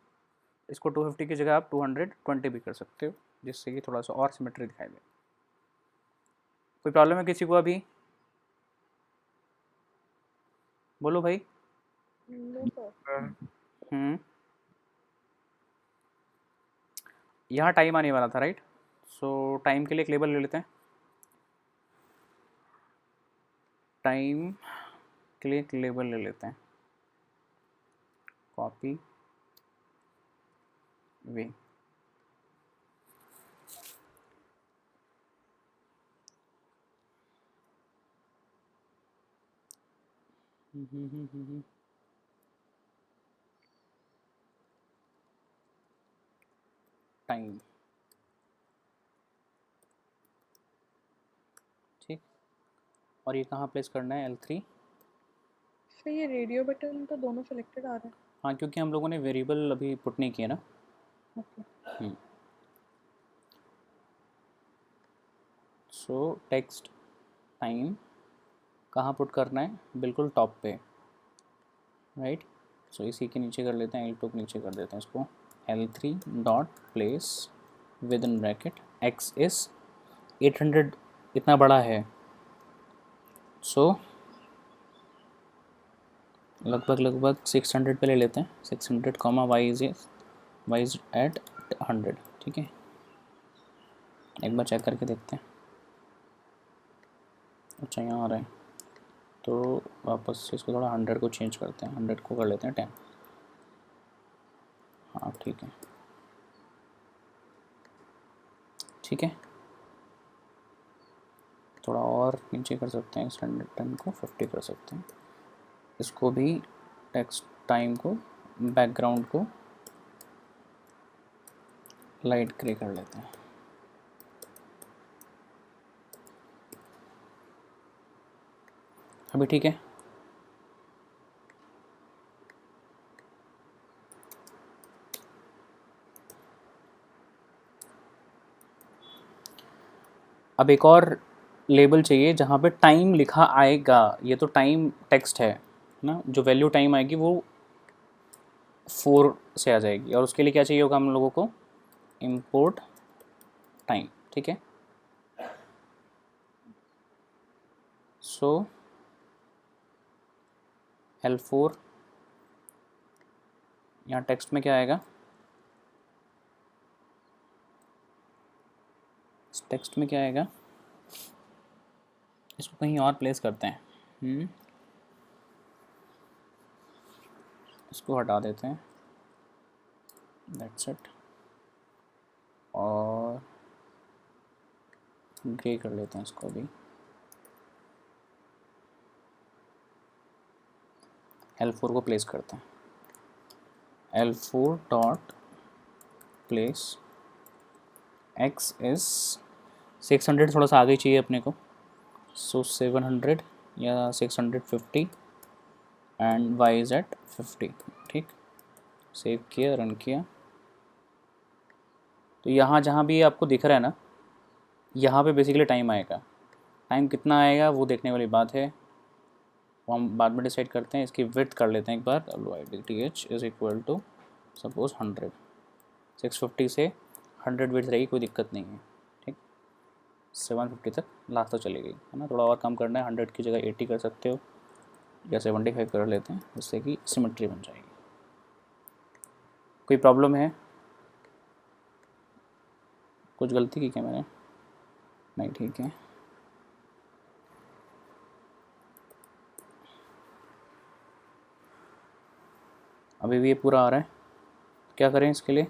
इसको 250 की जगह आप 220 भी कर सकते हो, जिससे कि थोड़ा सा और सिमेट्री दिखाई दे। कोई प्रॉब्लम है किसी को अभी? बोलो भाई। यहाँ टाइम आने वाला था, राइट? सो टाइम के लिए एक लेबल ले लेते हैं। टाइम के लिए एक लेबल ले लेते हैं, कॉपी वे। टाइम, ठीक। और ये कहाँ प्लेस करना है? L3 तो ये रेडियो बटन तो दोनों सिलेक्टेड आ रहा है। हाँ, क्योंकि हम लोगों ने वेरिएबल अभी पुट नहीं किया ना। ओके सो टेक्स्ट टाइम कहाँ पुट करना है, बिल्कुल टॉप पे, राइट। सो इसी के नीचे कर लेते हैं, L2 के नीचे कर देते हैं इसको, L3 dot place with in bracket x is 800, इतना बड़ा है। सो लगभग 600 पे ले लेते हैं, 600 कॉमा वाई इज एट 100, ठीक है। एक बार चेक करके देखते हैं। अच्छा यहाँ आ रहा है, तो वापस से इसको थोड़ा 100 को चेंज करते हैं, 100 को कर लेते हैं 10। हाँ ठीक है, ठीक है। थोड़ा और नीचे कर सकते हैं, 110 को 50 कर सकते हैं। इसको भी टेक्स्ट टाइम को, बैकग्राउंड को लाइट ग्रे कर लेते हैं। अभी ठीक है। अब एक और लेबल चाहिए जहाँ पे टाइम लिखा आएगा। ये तो टाइम टेक्स्ट है ना, जो वैल्यू टाइम आएगी वो 4 से आ जाएगी, और उसके लिए क्या चाहिए होगा हम लोगों को, इंपोर्ट टाइम, ठीक है। सो L4 यहाँ टेक्स्ट में क्या आएगा, टेक्स्ट में क्या आएगा, इसको कहीं और प्लेस करते हैं। इसको हटा देते हैं, दैट्स इट, और ग्रे कर लेते हैं इसको भी। L4 को प्लेस करते हैं, L4 dot place x is 600, थोड़ा सा आगे चाहिए अपने को, सो 700 या 650 एंड y इज एट 50, ठीक। सेव किया, रन किया। तो यहाँ जहाँ भी आपको दिख रहा है ना, यहाँ पे बेसिकली टाइम आएगा। टाइम कितना आएगा वो देखने वाली बात है, वो हम बाद में डिसाइड करते हैं। इसकी विड्थ कर लेते हैं एक बार, WIDTH is equal to suppose 100, 650 से 100 विड्थ रहेगी, कोई दिक्कत नहीं है, ठीक। 750 तक लास्ट तक चली गई है ना। थोड़ा और कम करना है, 100 की जगह 80 कर सकते हो, या 75 कर लेते हैं, जिससे कि सिमेट्री बन जाएगी। कोई प्रॉब्लम है, कुछ गलती की क्या मैंने, नहीं ठीक है। अभी भी ये पूरा आ रहा है, क्या करें इसके लिए,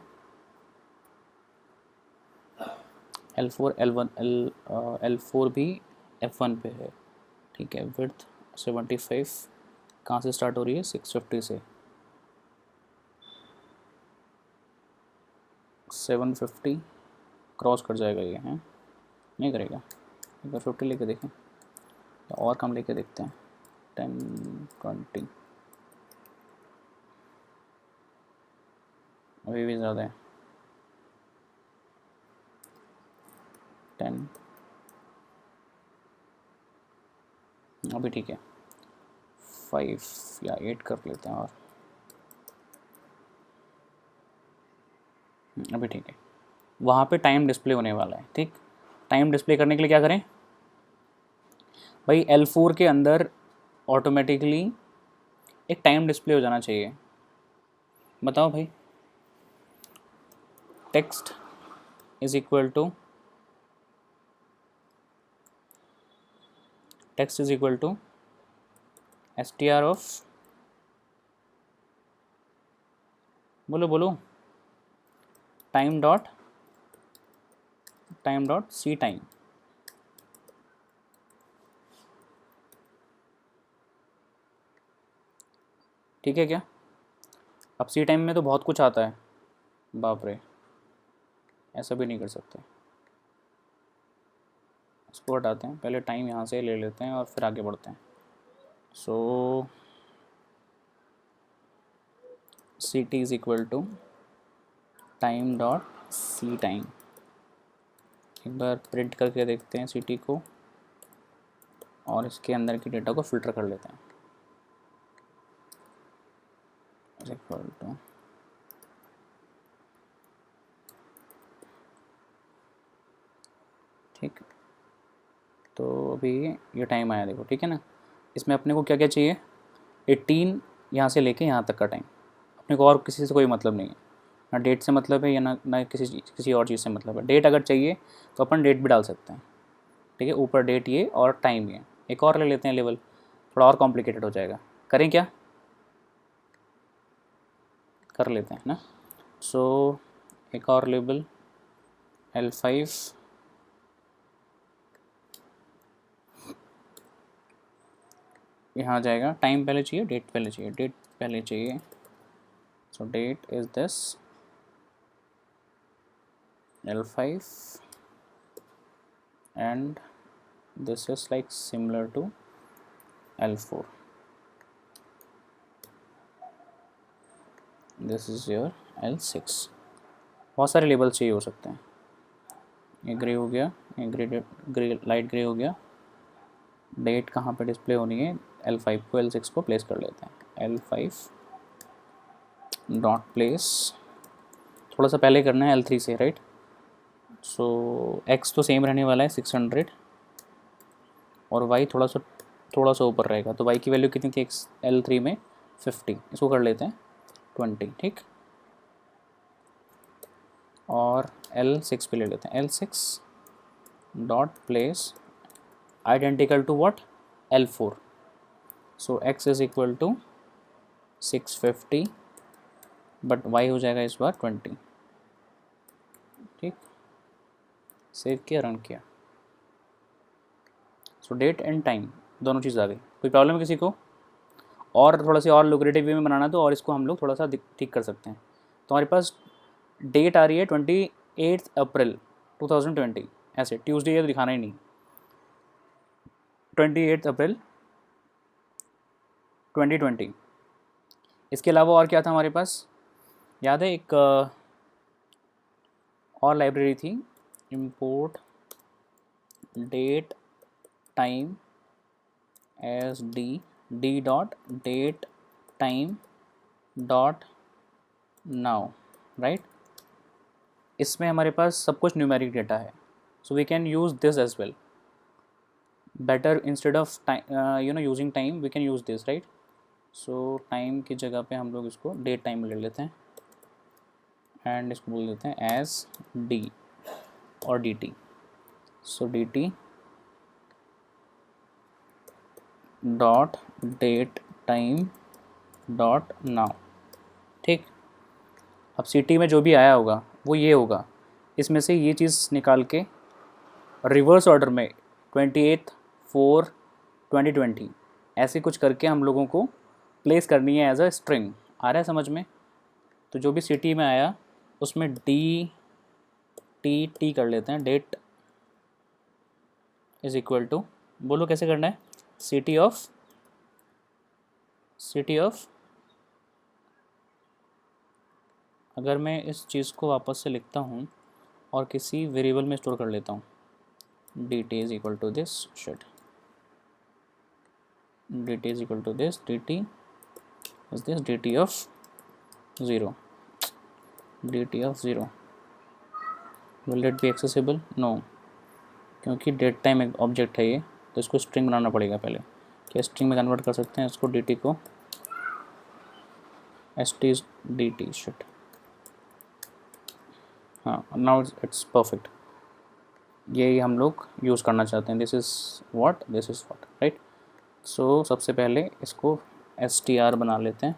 L4 L1 L4 भी F1 पे है, ठीक है। विड्थ 75 कहाँ से स्टार्ट हो रही है, 650 से, 750 क्रॉस कर जाएगा ये, हैं नहीं करेगा। एक बार 50 लेके देखें, या और कम लेके देखते हैं, 10 20, अभी भी ज़्यादा है, 10, अभी ठीक है, 5 या 8 कर लेते हैं, और अभी ठीक है। वहाँ पे टाइम डिस्प्ले होने वाला है, ठीक। टाइम डिस्प्ले करने के लिए क्या करें भाई, L4 के अंदर ऑटोमेटिकली एक टाइम डिस्प्ले हो जाना चाहिए। बताओ भाई, text is equal to str of, बोलो टाइम डॉट सी टाइम, ठीक है क्या। अब सी टाइम में तो बहुत कुछ आता है, बाप रे, ऐसा भी नहीं कर सकते। इसको हटाते हैं, पहले टाइम यहाँ से ले लेते हैं और फिर आगे बढ़ते हैं। So C T is equal to time dot C time. एक बार प्रिंट करके देखते हैं सी टी को और इसके अंदर की डेटा को फिल्टर कर लेते हैं। इज इक्वल टू ठीक। तो अभी ये टाइम आया देखो, ठीक है ना। इसमें अपने को क्या क्या चाहिए, 18 यहाँ से लेके यहाँ तक का टाइम। अपने को और किसी से कोई मतलब नहीं है, ना डेट से मतलब है या ना किसी और चीज़ से मतलब है। डेट अगर चाहिए तो अपन डेट भी डाल सकते हैं, ठीक है, ऊपर डेट ये और टाइम ये। एक और ले लेते हैं लेवल, थोड़ा और कॉम्प्लिकेटेड हो जाएगा। करें क्या, कर लेते हैं ना। सो एक और लेवल L5 यहाँ जाएगा। टाइम पहले चाहिए, डेट पहले चाहिए, डेट पहले चाहिए। So date is this L5 and this is like similar to L4. This is your L6. बहुत सारे लेबल चाहिए हो सकते हैं। ये ग्रे हो गया, ये ग्रे लाइट ग्रे हो गया। डेट कहाँ पे डिस्प्ले होनी है, L5 को L6 को प्लेस कर लेते हैं। L5 डॉट प्लेस, थोड़ा सा पहले करना है L3 से, राइट। सो X तो सेम रहने वाला है 600 और Y थोड़ा सा ऊपर रहेगा। तो Y की वैल्यू कितनी थी L3 में 50, इसको कर लेते हैं 20, ठीक। और L6 पे ले लेते हैं, L6 dot place identical to what, L4। So X is equal to 650 but Y हो जाएगा इस बार 20, ठीक। सेव किया, रन किया। सो डेट एंड टाइम दोनों चीज़ आ गई। कोई प्रॉब्लम है किसी को, और थोड़ा सी और लुक्रेटिव वे में बनाना तो और इसको हम लोग थोड़ा सा ठीक कर सकते हैं। तो हमारे पास डेट आ रही है 28 अप्रैल 2020, ऐसे ट्यूसडे ये तो दिखाना ही नहीं, 28 अप्रैल 2020। इसके अलावा और क्या था हमारे पास, याद है एक और लाइब्रेरी थी, import date time as D dot date time dot now, right. इसमें हमारे पास सब कुछ न्यूमेरिक डेटा है। So we can use this as well, better instead of time using time we can use this, right. So time की जगह पे हम लोग इसको डेट टाइम ले लेते हैं एंड इसको बोल देते हैं एज डी और D T. So D T dot date time dot now, ठीक। अब सिटी में जो भी आया होगा वो ये होगा, इसमें से ये चीज़ निकाल के रिवर्स ऑर्डर में 28/4/2020 ऐसे कुछ करके हम लोगों को प्लेस करनी है एज अ स्ट्रिंग। आ रहा है समझ में। तो जो भी सिटी में आया उसमें डी टी कर लेते हैं, डेट इज इक्वल टू, बोलो कैसे करना है, सिटी ऑफ। अगर मैं इस चीज़ को वापस से लिखता हूँ और किसी वेरिएबल में स्टोर कर लेता हूँ, D T is equal to this shit, D T is equal to this, D T is this, D T of 0, D T of 0। Will it be accessible, no, क्योंकि डेट टाइम एक object है ये, तो इसको string बनाना पड़ेगा पहले। क्या string में कन्वर्ट कर सकते हैं इसको, डी टी को एस टी डी टी शिट, हाँ नाउ इट्स परफेक्ट। यही हम लोग यूज़ करना चाहते हैं, this is what, this is what, right. So सबसे पहले इसको str बना लेते हैं।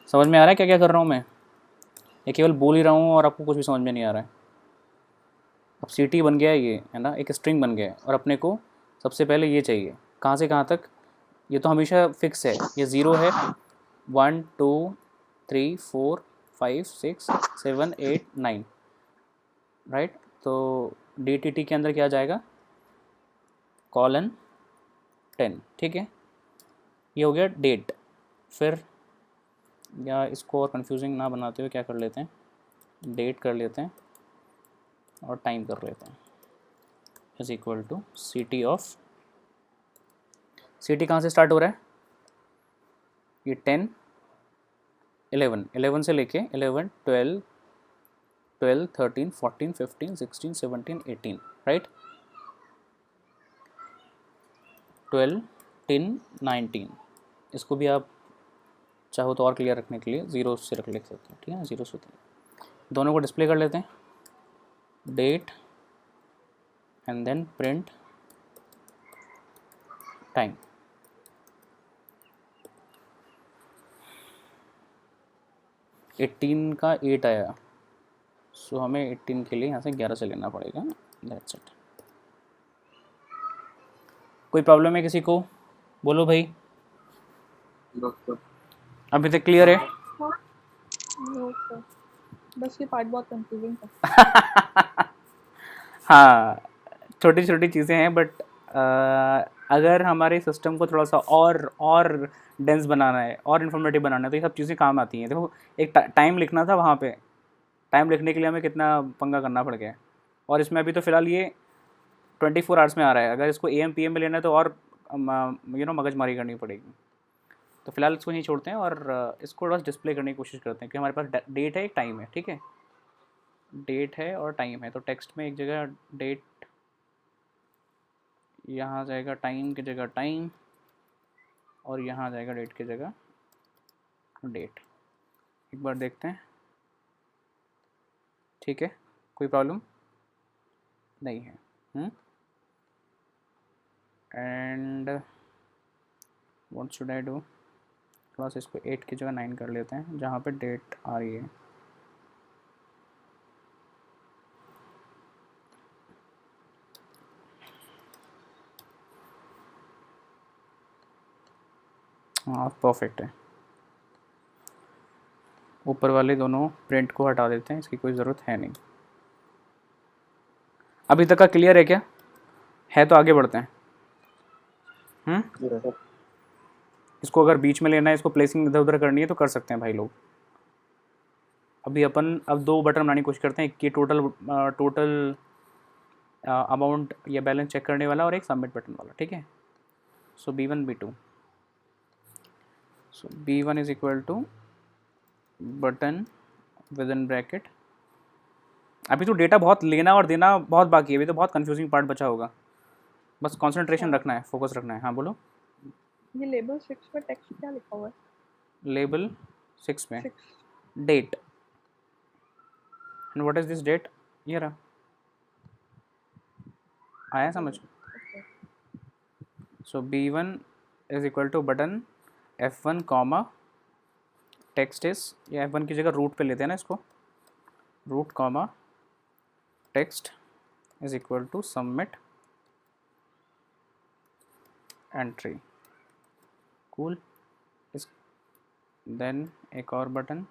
समझ में आ रहा है क्या क्या कर रहा हूँ मैं, ये केवल बोल ही रहा हूँ और आपको कुछ भी समझ में नहीं आ रहा है। अब ct बन गया है ये, है ना, एक स्ट्रिंग बन गया है और अपने को सबसे पहले ये चाहिए, कहाँ से कहाँ तक, ये तो हमेशा फिक्स है, ये 0 है, 1 2 3 4 5 6 7 8 9, राइट। तो डी टी टी के अंदर क्या जाएगा, :10, ठीक है। ये हो गया डेट। फिर या इसको और कंफ्यूजिंग ना बनाते हुए क्या कर लेते हैं, डेट कर लेते हैं और टाइम कर लेते हैं, is equal to C T of, C T कहाँ से स्टार्ट हो रहा है, ये 10 11 11 से लेके 11 12 12 13 14 15 16 17 18, राइट, 12 10 19, इसको भी आप चाहो तो और क्लियर रखने के लिए ज़ीरो से लिख सकते हैं, ठीक है ना, ज़ीरो से दोनों को डिस्प्ले कर लेते हैं, date and then print time. Eighteen का 8 आया, सो हमें 18 के लिए यहाँ से 11 से लेना पड़ेगा, दैट्स इट। कोई प्रॉब्लम है किसी को, बोलो भाई, अभी तक क्लियर है? नो सर, बस ये पार्ट बहुत कंफ्यूजिंग था। हाँ, छोटी छोटी चीज़ें हैं, बट अगर हमारे सिस्टम को थोड़ा सा और डेंस बनाना है और इन्फॉर्मेटिव बनाना है तो ये सब चीज़ें काम आती हैं। देखो, एक टाइम लिखना था, वहाँ पे टाइम लिखने के लिए हमें कितना पंगा करना पड़ गया है, और इसमें अभी तो फ़िलहाल ये 24 आवर्स में आ रहा है। अगर इसको AM PM में लेना है तो और मगजमारी करनी पड़ेगी। तो फिलहाल इसको यहीं छोड़ते हैं और इसको बस डिस्प्ले करने की कोशिश करते हैं कि हमारे पास डेट है, एक टाइम है, ठीक है, डेट है और टाइम है। तो टेक्स्ट में एक जगह डेट, यहाँ जाएगा टाइम की जगह टाइम, और यहाँ जाएगा डेट की जगह डेट। एक बार देखते हैं, ठीक है, कोई प्रॉब्लम नहीं है। And what should I do, थोड़ा सा इसको 8 की जगह 9 कर लेते हैं, जहाँ पे डेट आ रही है। हाँ, परफेक्ट है। ऊपर वाले दोनों प्रिंट को हटा देते हैं, इसकी कोई ज़रूरत है नहीं। अभी तक का क्लियर है क्या? है तो आगे बढ़ते हैं। इसको अगर बीच में लेना है, इसको प्लेसिंग इधर उधर करनी है तो कर सकते हैं भाई लोग। अभी अपन अब 2 बटन बनाने की कोशिश करते हैं, एक ये टोटल अमाउंट या बैलेंस चेक करने वाला और एक सबमिट बटन वाला, ठीक है। So B1 B2, so B1 is equal to button with in bracket. अभी तो डेटा बहुत लेना और देना बहुत बाकी है, अभी तो बहुत कंफ्यूजिंग पार्ट बचा होगा, बस कंसंट्रेशन रखना है, फोकस रखना है। हाँ बोलो। ये लेबल 6 पर टेक्स्ट क्या लिखा हुआ है? लेबल 6 में 6 date, and what is this date, ये रहा, आया समझ? So B1 is equal to button F1 comma text is, या F1 की जगह रूट पे लेते हैं ना इसको, root comma text is equal to submit entry, cool. इस देन एक और बटन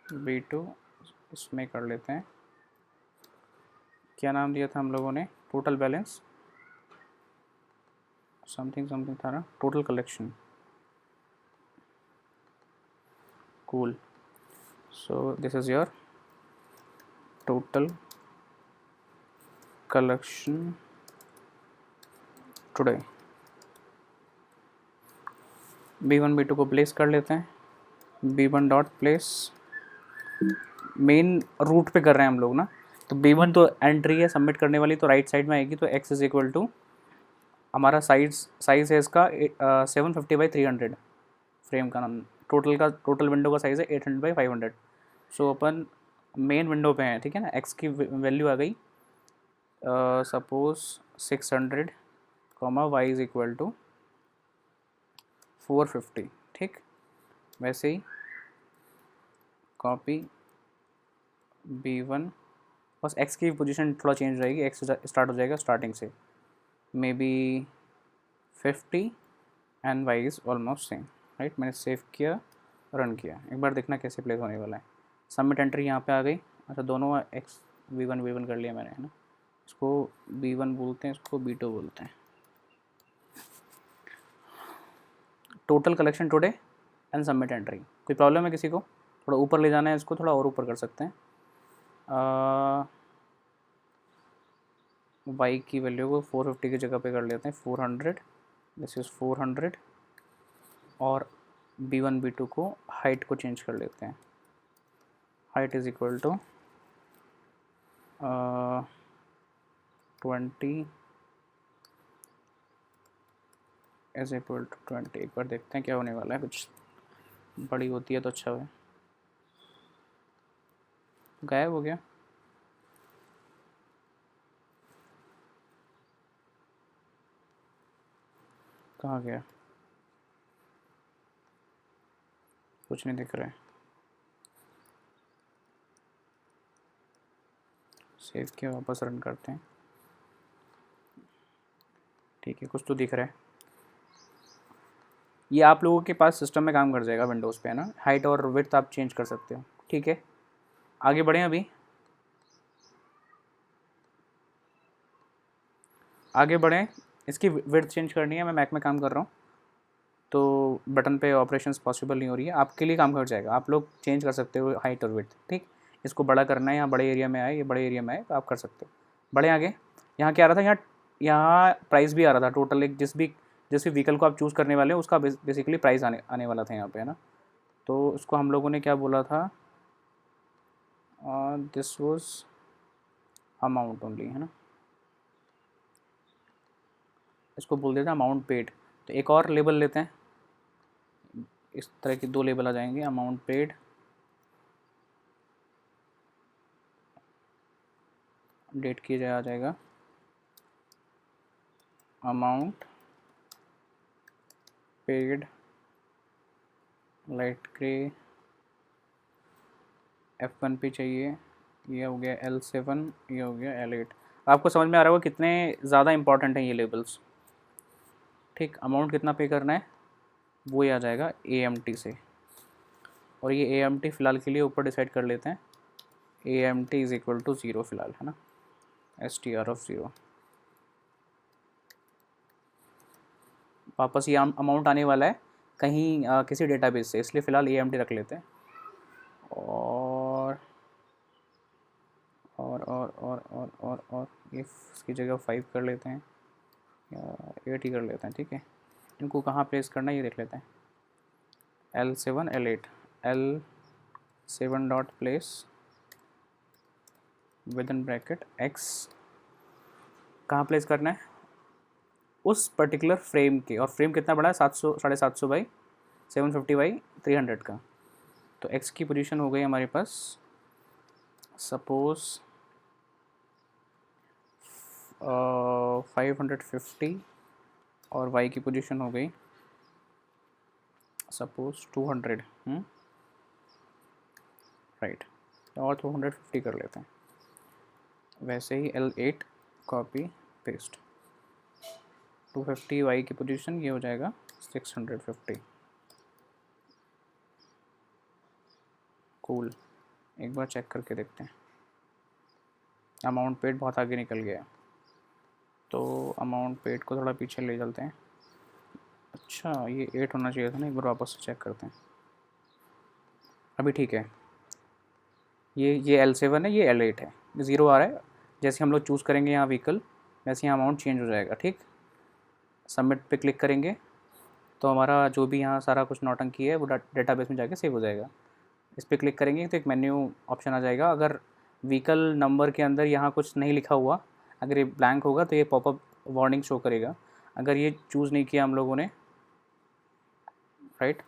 B2, इसमें कर लेते हैं, क्या नाम दिया था हम लोगों ने, टोटल बैलेंस समथिंग समथिंग था ना, total collection, cool. So this is your total collection today. B1 B2 को प्लेस कर लेते हैं, B1 dot place, main root पे कर रहे हैं हम लोग ना, तो B1 तो एंट्री है सबमिट करने वाली, तो राइट साइड में आएगी, तो x इज इक्वल टू हमारा साइज़ है इसका 750/300 फ्रेम का, टोटल विंडो का साइज़ है 800/500। सो अपन मेन विंडो पे हैं, ठीक है ना, x की वैल्यू आ गई suppose 600, y is equal to 450, ठीक। वैसे ही कॉपी B1, बस x की पोजीशन थोड़ा चेंज रहेगी, x स्टार्ट हो जाएगा स्टार्टिंग से, may be 50 and y is almost same, right. मैंने सेव किया, रन किया, एक बार देखना कैसे प्लेस होने वाला है। सबमिट एंट्री यहाँ पे आ गई। अच्छा, दोनों x V1 कर लिया मैंने, है ना, इसको B1 बोलते हैं, इसको B2 बोलते हैं। Total collection today and submit entry. कोई प्रॉब्लम है किसी को? थोड़ा ऊपर ले जाना है इसको, थोड़ा और ऊपर कर सकते हैं। वाई की वैल्यू को 450 की जगह पे कर लेते हैं 400, दिस इज़ 400, और B1 B2 को हाइट को चेंज कर लेते हैं। Height is equal to 20 is equal to 20। एक बार देखते हैं क्या होने वाला है, कुछ बड़ी होती है तो अच्छा है। गायब हो गया। कहाँ गया? कुछ नहीं दिख रहा है। सेव किया, वापस रन करते हैं। ठीक है, कुछ तो दिख रहा है। ये आप लोगों के पास सिस्टम में काम कर जाएगा विंडोज़ पे, है ना। हाइट और विड्थ आप चेंज कर सकते हो। ठीक है, आगे बढ़ें। अभी आगे बढ़ें। इसकी विड्थ चेंज करनी है। मैं मैक में काम कर रहा हूँ तो बटन पे ऑपरेशंस पॉसिबल नहीं हो रही है। आपके लिए काम कर जाएगा, आप लोग चेंज कर सकते हो हाइट और विड्थ। ठीक, इसको बड़ा करना है, यहाँ बड़े एरिया में आए, ये बड़े एरिया में आए तो आप कर सकते हो। बड़े आगे। यहाँ क्या आ रहा था? यहाँ प्राइस भी आ रहा था टोटल। एक जिस भी व्हीकल को आप चूज़ करने वाले हो उसका बेसिकली प्राइस आने वाला था यहाँ पे, है ना। तो उसको हम लोगों ने क्या बोला था? दिस वाज अमाउंट ओनली, है ना। इसको बोल देते हैं अमाउंट पेड। तो एक और लेबल लेते हैं, इस तरह की 2 लेबल आ जाएंगे। अमाउंट पेड, डेट किया जाए आ जाएगा amount paid light grey F1 पे चाहिए। ये हो गया L7, ये हो गया L8। आपको समझ में आ रहा होगा कितने ज़्यादा इंपॉर्टेंट हैं ये लेबल्स। ठीक, अमाउंट कितना पे करना है वो ही आ जाएगा AMT से, और ये AMT फ़िलहाल के लिए ऊपर डिसाइड कर लेते हैं। AMT इज़ इक्वल टू 0 फ़िलहाल, है ना। STR of 0। वापस ये अमाउंट आने वाला है कहीं किसी डेटाबेस से, इसलिए फ़िलहाल AMT रख लेते हैं। और इसकी जगह 5 कर लेते हैं या 8 ही कर लेते हैं। ठीक है, इनको कहाँ प्लेस करना है ये देख लेते हैं। L7 L8, L7 dot place with in bracket X। कहाँ प्लेस करना है? उस पर्टिकुलर फ्रेम के, और फ्रेम कितना बड़ा है? 700 बाई 750 बाई 300 का। तो X की पोजीशन हो गई हमारे पास सपोज 550, और Y की पोजीशन हो गई सपोज 200। राइट, और 250 कर लेते हैं। वैसे ही L8 कॉपी पेस्ट, 250 Y की पोजीशन, ये हो जाएगा 650। कूल, एक बार चेक करके देखते हैं। अमाउंट पेड बहुत आगे निकल गया, तो अमाउंट पेड को थोड़ा पीछे ले चलते हैं। अच्छा, ये 8 होना चाहिए था ना, एक बार वापस से चेक करते हैं। अभी ठीक है, ये L7 है, ये L8 है, 0 आ रहा है। जैसे हम लोग चूज़ करेंगे यहाँ व्हीकल, वैसे यहाँ अमाउंट चेंज हो जाएगा। ठीक, सबमिट पे क्लिक करेंगे तो हमारा जो भी यहाँ सारा कुछ नौटंकी है वो डेटाबेस में जाके सेव हो जाएगा। इस पर क्लिक करेंगे तो एक मेन्यू ऑप्शन आ जाएगा। अगर व्हीकल नंबर के अंदर यहाँ कुछ नहीं लिखा हुआ, अगर ये ब्लैंक होगा तो ये पॉपअप वार्निंग शो करेगा। अगर ये चूज़ नहीं किया हम लोगों ने, राइट,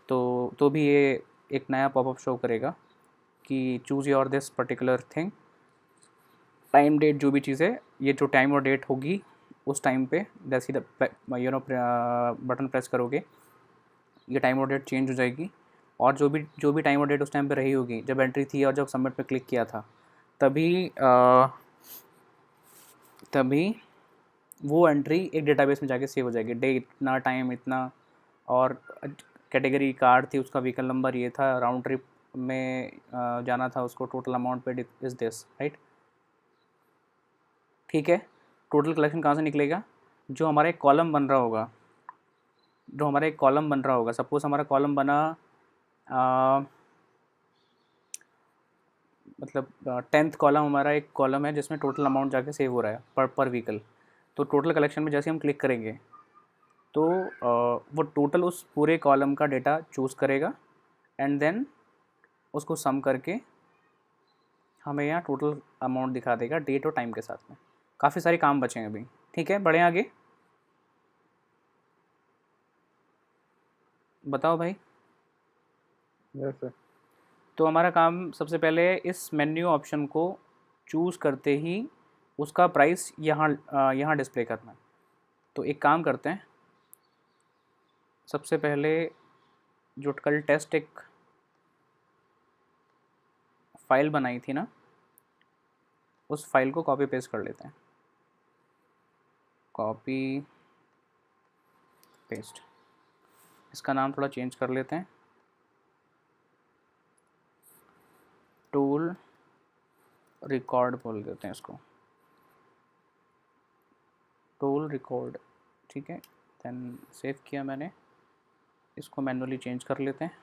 तो भी ये एक नया पॉपअप शो करेगा कि choose your this particular thing, time date जो भी चीज़ है, ये जो टाइम और डेट होगी उस टाइम पे जैसे ही बटन प्रेस करोगे ये टाइम और डेट चेंज हो जाएगी। और जो भी टाइम और डेट उस टाइम पे रही होगी जब एंट्री थी और जब सबमिट पे क्लिक किया था, तभी वो एंट्री एक डेटाबेस में जाके सेव हो जाएगी। डे इतना, टाइम इतना, और कैटेगरी कार थी, उसका व्हीकल नंबर ये था, राउंड ट्रिप में जाना था उसको, total amount paid is this, right. ठीक है, टोटल कलेक्शन कहाँ से निकलेगा? जो हमारा एक कॉलम बन रहा होगा, जो हमारा एक कॉलम बन रहा होगा, सपोज हमारा कॉलम बना मतलब 10th कॉलम हमारा एक कॉलम है जिसमें टोटल अमाउंट जाके सेव हो रहा है पर व्हीकल। तो टोटल कलेक्शन में जैसे हम क्लिक करेंगे तो वो टोटल उस पूरे कॉलम का डेटा चूज़ करेगा एंड देन उसको सम करके हमें यहाँ टोटल अमाउंट दिखा देगा डेट और टाइम के साथ में। काफ़ी सारे काम बचे हैं अभी। ठीक है, बढ़े आगे। बताओ भाई। Yes sir. तो हमारा काम सबसे पहले इस मेन्यू ऑप्शन को चूज़ करते ही उसका प्राइस यहाँ डिस्प्ले करना है। तो एक काम करते हैं, सबसे पहले जो कल टेस्ट एक फाइल बनाई थी ना, उस फाइल को कॉपी पेस्ट कर लेते हैं। कॉपी पेस्ट, इसका नाम थोड़ा चेंज कर लेते हैं, टूल रिकॉर्ड बोल देते हैं इसको, टूल रिकॉर्ड। ठीक है, देन सेव किया मैंने, इसको मैनुअली चेंज कर लेते हैं।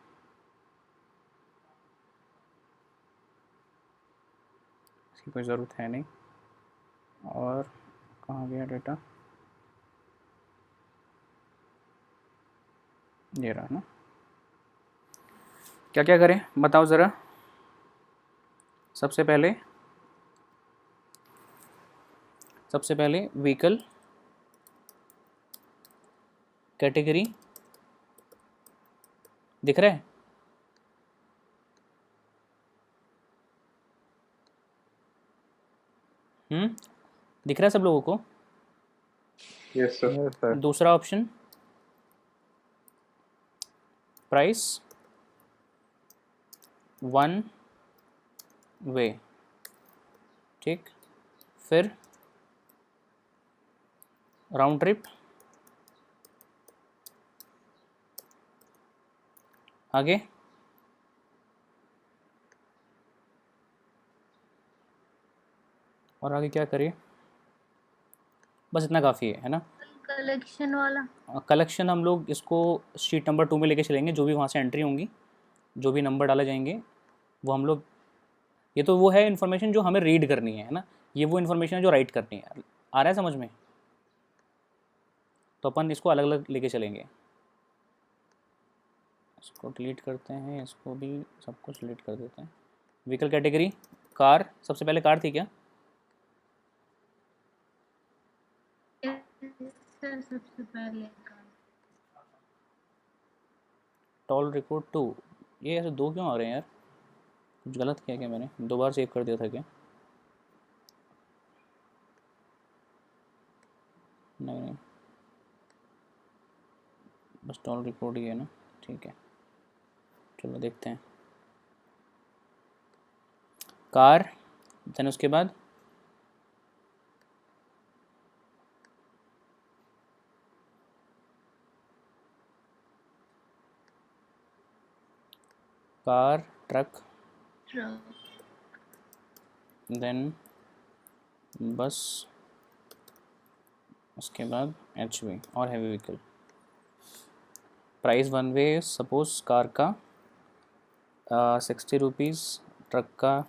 इसकी कोई ज़रूरत है नहीं। और कहाँ गया डेटा, ये रहा ना। क्या क्या करें बताओ ज़रा। सबसे पहले व्हीकल कैटेगरी दिख रहा है? दिख रहा है सब लोगों को? Yes sir. दूसरा ऑप्शन प्राइस वन वे। ठीक, फिर राउंड ट्रिप, आगे और आगे क्या करिए, बस इतना काफ़ी है ना। कलेक्शन वाला कलेक्शन हम लोग इसको शीट नंबर 2 में लेके चलेंगे। जो भी वहाँ से एंट्री होंगी, जो भी नंबर डाले जाएंगे वो हम लोग, ये तो वो है इन्फॉर्मेशन जो हमें रीड करनी है ना, ये वो इन्फॉर्मेशन है जो राइट करनी है। आ रहा है समझ में? तो अपन इसको अलग अलग लेके चलेंगे। इसको डिलीट करते हैं, इसको भी सब कुछ डिलीट कर देते हैं। व्हीकल कैटेगरी कार, सबसे पहले कार थी क्या? सर सबसे पहले टॉल रिकॉर्ड 2, ये ऐसे दो क्यों आ रहे हैं यार? कुछ गलत किया क्या मैंने? दो बार सेव कर दिया था क्या? नहीं, बस टॉल रिकॉर्ड ही है ना। ठीक है, चलो देखते हैं। कार, देन उसके बाद कार, ट्रक, देन बस, उसके बाद एचवी और heavy vehicle. Price one way suppose car का 60 रुपीज़, ट्रक का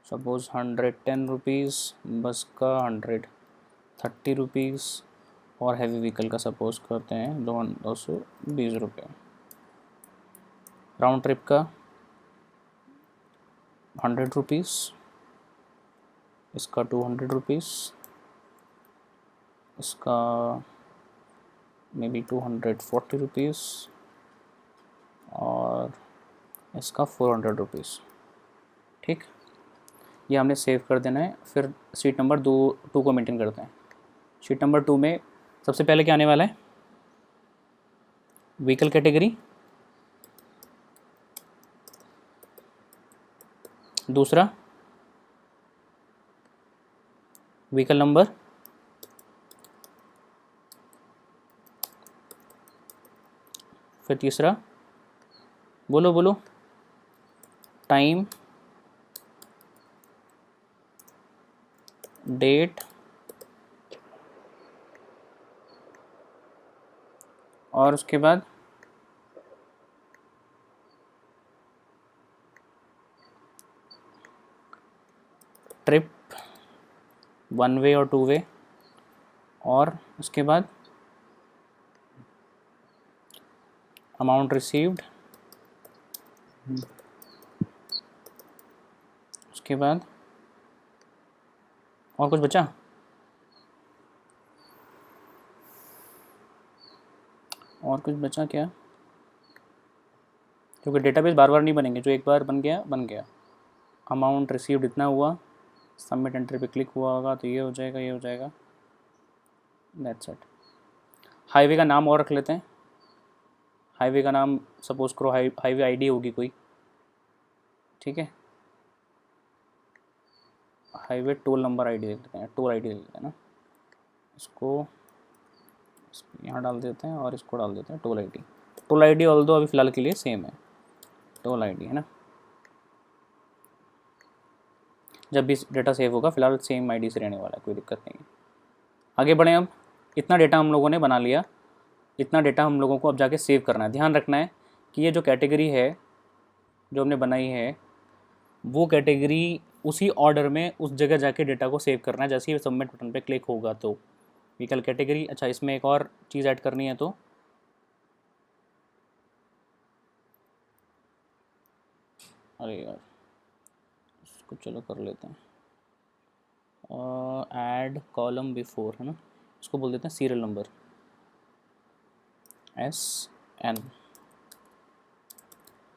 सपोज 110 रुपीज़, बस का 130 रुपीज़ और हैवी व्हीकल का सपोज करते हैं 220 रुपये। राउंड ट्रिप का 100 रुपीज़, इसका 200 रुपीज़, इसका मे बी 240 रुपीज़ और इसका 400 रुपीज़। ठीक, ये हमने सेव कर देना है। फिर शीट नंबर 2 को मेंटेन करते हैं। शीट नंबर 2 में सबसे पहले क्या आने वाला है? व्हीकल कैटेगरी, दूसरा व्हीकल नंबर, फिर तीसरा बोलो बोलो टाइम, डेट और उसके बाद ट्रिप, 1 वे और 2 वे, और उसके बाद अमाउंट रिसीव्ड, उसके बाद और कुछ बचा? और कुछ बचा क्या? क्योंकि डेटाबेस बार बार नहीं बनेंगे, जो एक बार बन गया बन गया। अमाउंट रिसीव्ड इतना हुआ, सबमिट एंट्री पे क्लिक हुआ होगा तो ये हो जाएगा, ये हो जाएगा, दैट्स इट। हाईवे का नाम और रख लेते हैं। हाईवे का नाम सपोज करो हाईवे आईडी होगी कोई, ठीक है। हाईवे टोल नंबर आईडी देख लेते हैं, टोल आईडी देख लेते हैं ना, इसको यहाँ डाल देते हैं और इसको डाल देते हैं toll ID. Toll ID all दो अभी फ़िलहाल के लिए सेम है, टोल आईडी है ना। जब भी डेटा सेव होगा फ़िलहाल सेम आईडी से रहने वाला है, कोई दिक्कत नहीं है। आगे बढ़ें। अब इतना डेटा हम लोगों ने बना लिया, इतना डेटा हम लोगों को अब जाके सेव करना है। ध्यान रखना है कि ये जो कैटेगरी है जो हमने बनाई है, वो कैटेगरी उसी ऑर्डर में उस जगह जाके डेटा को सेव करना है जैसे ही सबमिट बटन पे क्लिक होगा तो। व्हीकल कैटेगरी, अच्छा इसमें एक और चीज़ ऐड करनी है तो अरे यार इसको चलो कर लेते हैं, ऐड कॉलम बिफोर है ना, इसको बोल देते हैं सीरियल नंबर, SN।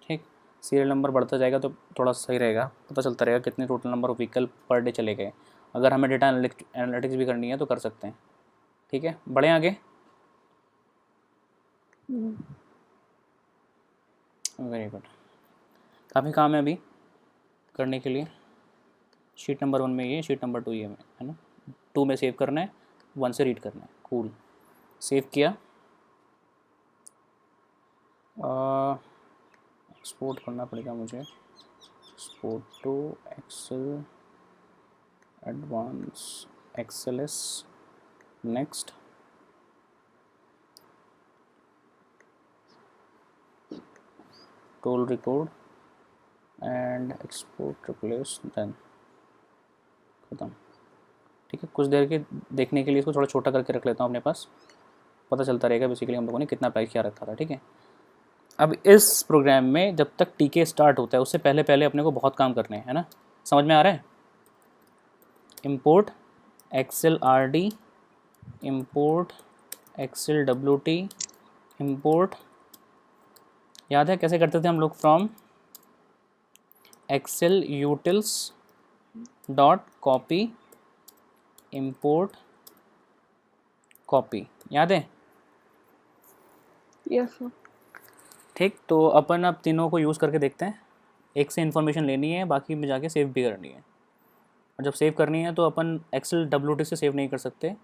ठीक, सीरियल नंबर बढ़ता जाएगा तो थोड़ा सही रहेगा, पता चलता रहेगा कितने total number of vehicle per day चले गए। अगर हमें डेटा एनालिटिक्स भी करनी है तो कर सकते हैं, ठीक है। बढ़ें आगे। वेरी गुड, काफ़ी काम है अभी करने के लिए। शीट नंबर 1 में ये, शीट नंबर 2 ये में है ना। 2 में सेव करना है, 1 से रीड करना है। कूल, सेव किया, एक्सपोर्ट करना पड़ेगा मुझे, export to excel advance excels, next. Toll record and export replace, then ख़त्म। ठीक है, कुछ देर के देखने के लिए इसको थोड़ा छोटा करके रख लेता हूँ अपने पास, पता चलता रहेगा बेसिकली हम लोगों ने कितना प्राइस क्या रखा था। ठीक है, अब इस प्रोग्राम में जब तक टीके स्टार्ट होता है उससे पहले पहले अपने को बहुत काम करने हैं ना, समझ में आ रहा है। Import excel RD, import excel WT, import, याद है कैसे करते थे हम लोग, from excel utils dot copy, import copy, याद है। Yes sir. ठीक, तो अपन अब तीनों को यूज़ करके देखते हैं। एक से इन्फॉर्मेशन लेनी है, बाकी में जाके सेव भी करनी है। और जब सेव करनी है तो अपन एक्सेल WT से सेव नहीं कर सकते,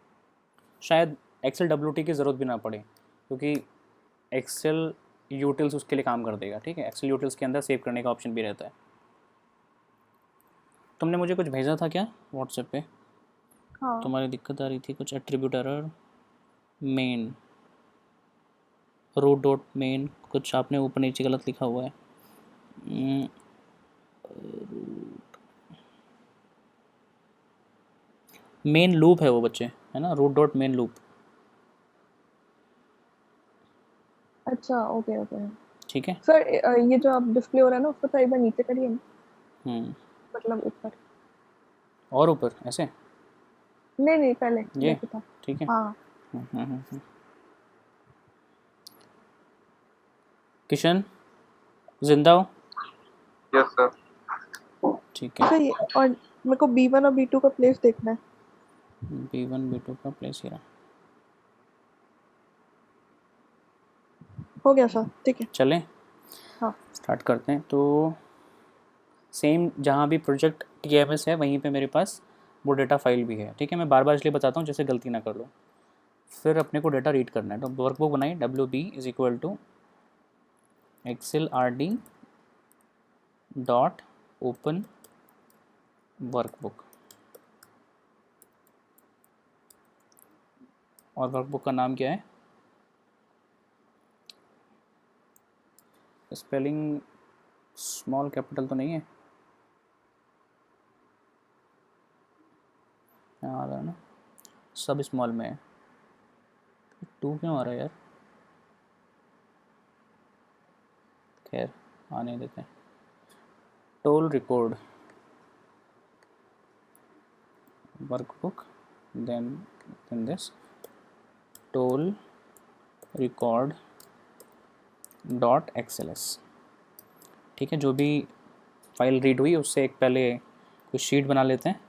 शायद एक्सेल WT की ज़रूरत भी ना पड़े क्योंकि एक्सेल यूटिल्स उसके लिए काम कर देगा। ठीक है, एक्सेल यूटिल्स के अंदर सेव करने का ऑप्शन भी रहता है। तुमने मुझे कुछ भेजा था क्या व्हाट्सएप पे? हाँ। तुम्हारी दिक्कत आ रही थी कुछ, attribute error, main root dot main, कुछ आपने ऊपर नीचे गलत लिखा हुआ है। मेन लूप है वो बच्चे, है ना, रूट डॉट मेन लूप। अच्छा, ओके ओके। ठीक है सर ये जो आप डिस्प्ले हो रहा है ना उसको तो एक बार नीचे करिए ना, मतलब ऊपर और ऊपर ऐसे, नहीं नहीं पहले ये देखो था। ठीक है। हाँ किशन जिंदा हो? Yes sir. ठीक है, सर ये और मेरे को B1 और B2 का प्लेस देखना है। B1 B2 का प्लेस ये रहा। हो गया सर, ठीक है। चलें हाँ स्टार्ट करते हैं। तो सेम जहाँ भी प्रोजेक्ट TMS है वहीं पे मेरे पास वो डेटा फाइल भी है। ठीक है, मैं बार बार इसलिए बताता हूँ जैसे गलती ना कर लो। फिर अपने को डेटा रीड करना है तो वर्कबुक बनाइए, WB is equal to excel RD dot open workbook, और वर्कबुक का नाम क्या है? स्पेलिंग स्मॉल कैपिटल तो नहीं है, यहाँ आ रहा है ना, सब स्मॉल में है, 2 क्यों आ रहा है यार, खैर आने देते हैं। Toll record workbook, then this toll record .xls, ठीक है। जो भी फाइल रीड हुई उससे एक पहले कोई शीट बना लेते हैं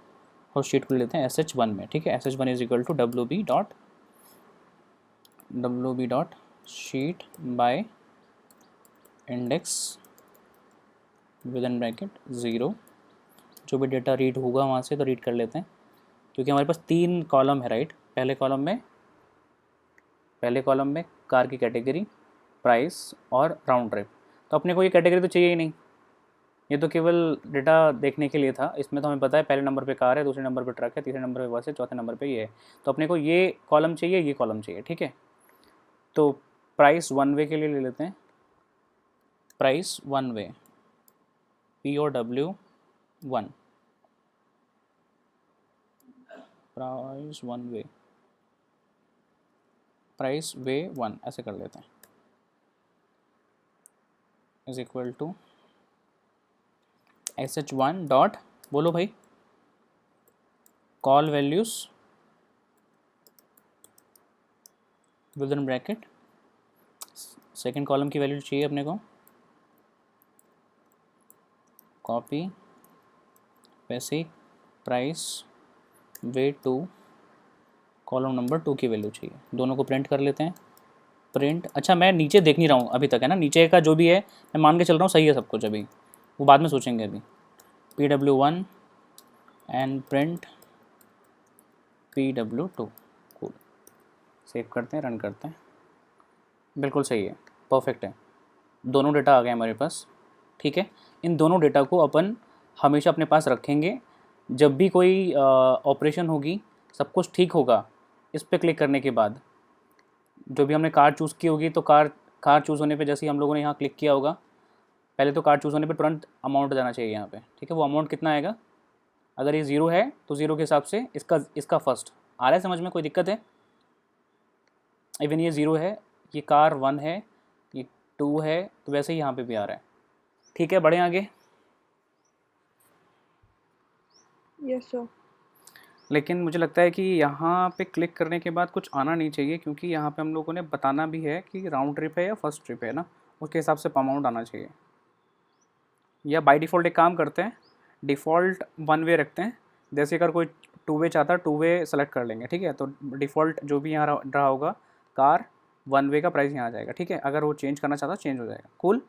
और शीट को लेते हैं sh1 में, ठीक है। sh1 is equal to wb dot sheet by index with in bracket 0, जो भी डेटा रीड होगा वहाँ से तो रीड कर लेते हैं, क्योंकि हमारे पास 3 कॉलम है, राइट। पहले कॉलम में कार की कैटेगरी, प्राइस और राउंड ट्रिप, तो अपने को ये कैटेगरी तो चाहिए ही नहीं, ये तो केवल डेटा देखने के लिए था। इसमें तो हमें पता है पहले नंबर पे कार है, दूसरे नंबर पे ट्रक है, तीसरे नंबर पे बस है, चौथे नंबर पे ये है, तो अपने को ये कॉलम चाहिए, ये कॉलम चाहिए, ठीक है। तो प्राइस 1 वे के लिए ले लेते हैं, प्राइस 1 वे POW1, प्राइस 1 वे, प्राइस वे 1 ऐसे कर लेते हैं, is equal to sh1 dot, बोलो भाई, call values with in bracket, second column की वैल्यू चाहिए अपने को, कॉपी वैसे प्राइस वे 2 कॉलम नंबर 2 की वैल्यू चाहिए, दोनों को प्रिंट कर लेते हैं। प्रिंट, अच्छा मैं नीचे देख नहीं रहा हूँ अभी तक, है ना, नीचे का जो भी है मैं मान के चल रहा हूँ सही है सब कुछ, अभी वो बाद में सोचेंगे। अभी PW1 and print PW2, cool, save करते हैं, रन करते हैं, बिल्कुल सही है, परफेक्ट है, दोनों डेटा आ गए हमारे पास, ठीक है। इन दोनों डेटा को अपन हमेशा अपने पास रखेंगे, जब भी कोई ऑपरेशन होगी, सब कुछ ठीक होगा, इस पर क्लिक करने के बाद जो भी हमने कार चूज़ की होगी, तो कार चूज़ होने पे जैसे ही हम लोगों ने यहाँ क्लिक किया होगा, पहले तो कार चूज़ होने पे तुरंत अमाउंट जाना चाहिए यहाँ पे, ठीक है। वो अमाउंट कितना आएगा, अगर ये 0 है तो 0 के हिसाब से इसका फर्स्ट आ रहा है, समझ में कोई दिक्कत है। इवन ये 0 है, ये कार 1 है, ये 2 है, तो वैसे ही यहाँ पे भी आ रहा है, ठीक है। बढ़े आगे। Yes sir. लेकिन मुझे लगता है कि यहाँ पे क्लिक करने के बाद कुछ आना नहीं चाहिए, क्योंकि यहाँ पे हम लोगों ने बताना भी है कि राउंड ट्रिप है या फर्स्ट ट्रिप है ना, उसके हिसाब से अमाउंट आना चाहिए। या बाय डिफ़ॉल्ट एक काम करते हैं, डिफ़ॉल्ट 1 वे रखते हैं, जैसे अगर कोई 2 वे चाहता है 2 वे सेलेक्ट कर लेंगे, ठीक है। तो डिफ़ॉल्ट जो भी यहाँ रहा होगा कार 1 वे का प्राइस यहाँ आ जाएगा, ठीक है। अगर वो चेंज करना चाहता चेंज हो जाएगा, कूल।